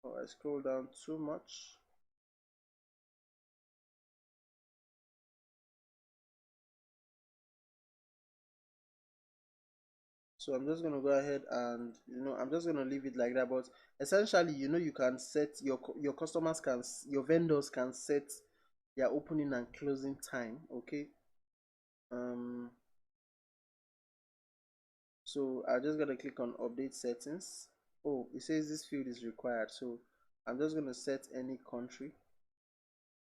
[SPEAKER 1] Oh, I scroll down too much. So I'm just going to go ahead and I'm just going to leave it like that. But essentially, you can set your customers can your vendors can set their opening and closing time. Okay. So I'm just going to click on update settings. Oh, it says this field is required, so I'm just going to set any country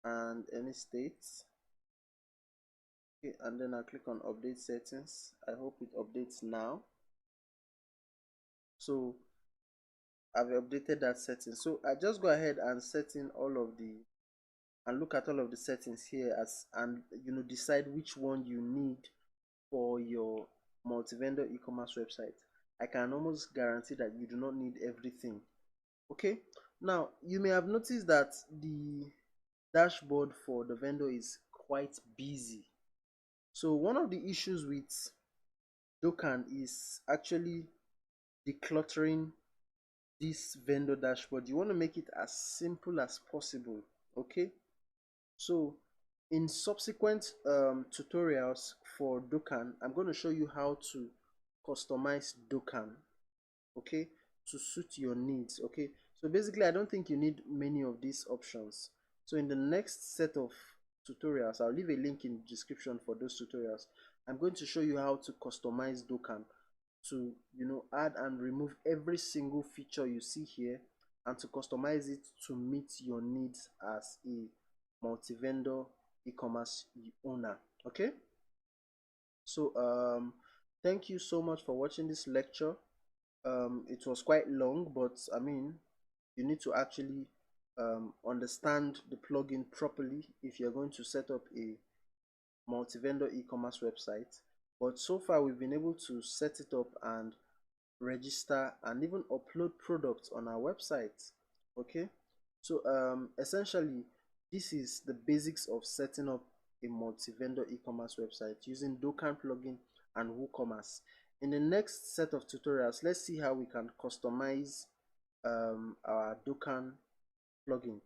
[SPEAKER 1] and any state. Okay, and then I'll click on update settings. I hope it updates now. So I've updated that setting. So I just go ahead and set in all of the and look at all of the settings here and decide which one you need for your multi-vendor e-commerce website. I can almost guarantee that you do not need everything. Okay, now you may have noticed that the dashboard for the vendor is quite busy. So one of the issues with Docan is actually decluttering this vendor dashboard. You want to make it as simple as possible. Okay, so in subsequent tutorials for Docan, I'm going to show you how to customize Docan, okay, to suit your needs. Okay, so basically I don't think you need many of these options. So in the next set of tutorials, I'll leave a link in the description for those tutorials. I'm going to show you how to customize Docan to add and remove every single feature you see here, and to customize it to meet your needs as a multi-vendor e-commerce owner. Okay, so thank you so much for watching this lecture. It was quite long, but I mean, you need to actually understand the plugin properly if you're going to set up a multi-vendor e-commerce website. But so far we've been able to set it up and register and even upload products on our website. Okay, so essentially this is the basics of setting up a multi-vendor e-commerce website using Docan plugin and WooCommerce. In the next set of tutorials, let's see how we can customize our Docan plugin.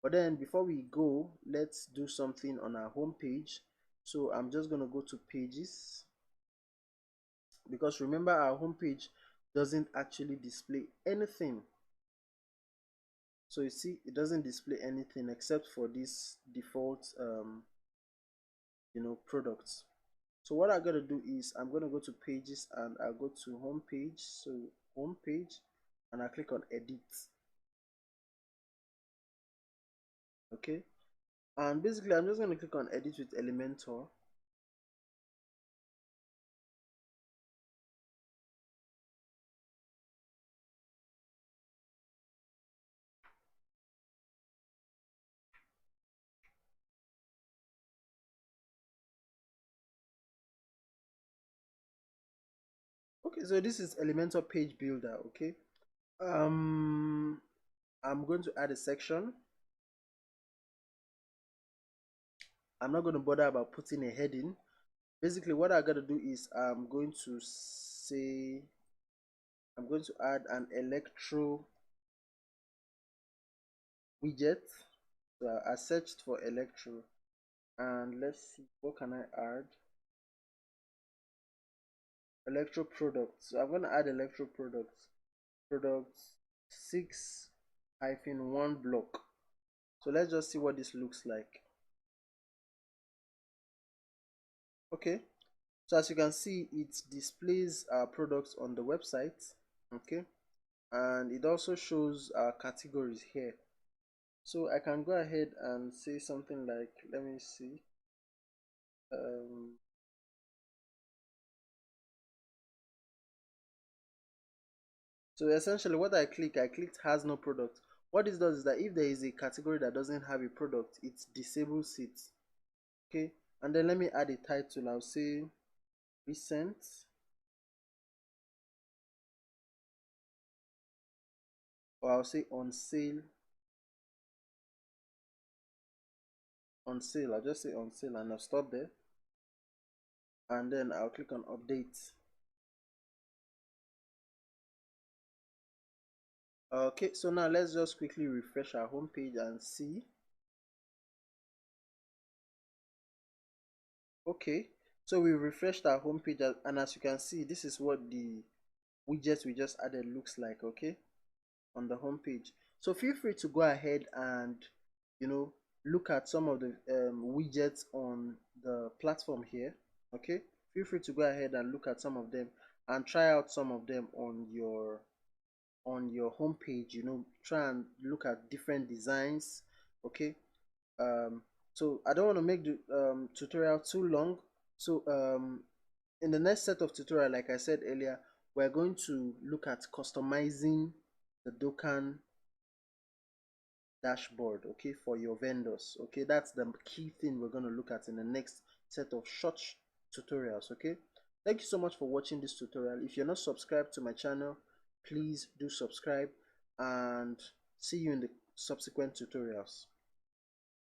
[SPEAKER 1] But then before we go, let's do something on our home page. So I'm just going to go to pages, because remember our home page doesn't actually display anything. So you see, it doesn't display anything except for this default products. So what I'm gonna do is I'm gonna go to pages and I'll go to home page. So home page, and I click on edit. Okay, and basically I'm just gonna click on edit with Elementor. Okay, so this is Elementor page builder. Okay, I'm going to add a section. I'm not going to bother about putting a heading. Basically what I gotta do is I'm going to add an electro widget. So I searched for electro, and let's see, what can I add? Electro products. So I'm going to add electro products 6-1 block. So let's just see what this looks like. Okay, so as you can see, it displays our products on the website. Okay, and it also shows our categories here. So I can go ahead and say something like, let me see, so essentially what I clicked has no product. What this does is that if there is a category that doesn't have a product, it disables it. Okay, and then let me add a title. I'll say recent, or I'll say on sale. On sale, I'll just say on sale, and I'll stop there, and then I'll click on update. Okay, so now let's just quickly refresh our home page and see. Okay, So we refreshed our homepage, and as you can see, this is what the widgets we just added looks like, okay, on the homepage. So feel free to go ahead and, look at some of the widgets on the platform here, okay. Feel free to go ahead and look at some of them and try out some of them on your homepage. Try and look at different designs, okay. um, so I don't want to make the tutorial too long. So in the next set of tutorial, like I said earlier, we're going to look at customizing the Docan dashboard, okay, for your vendors. Okay, that's the key thing we're going to look at in the next set of short tutorials. Okay, thank you so much for watching this tutorial. If you're not subscribed to my channel, please do subscribe, and see you in the subsequent tutorials.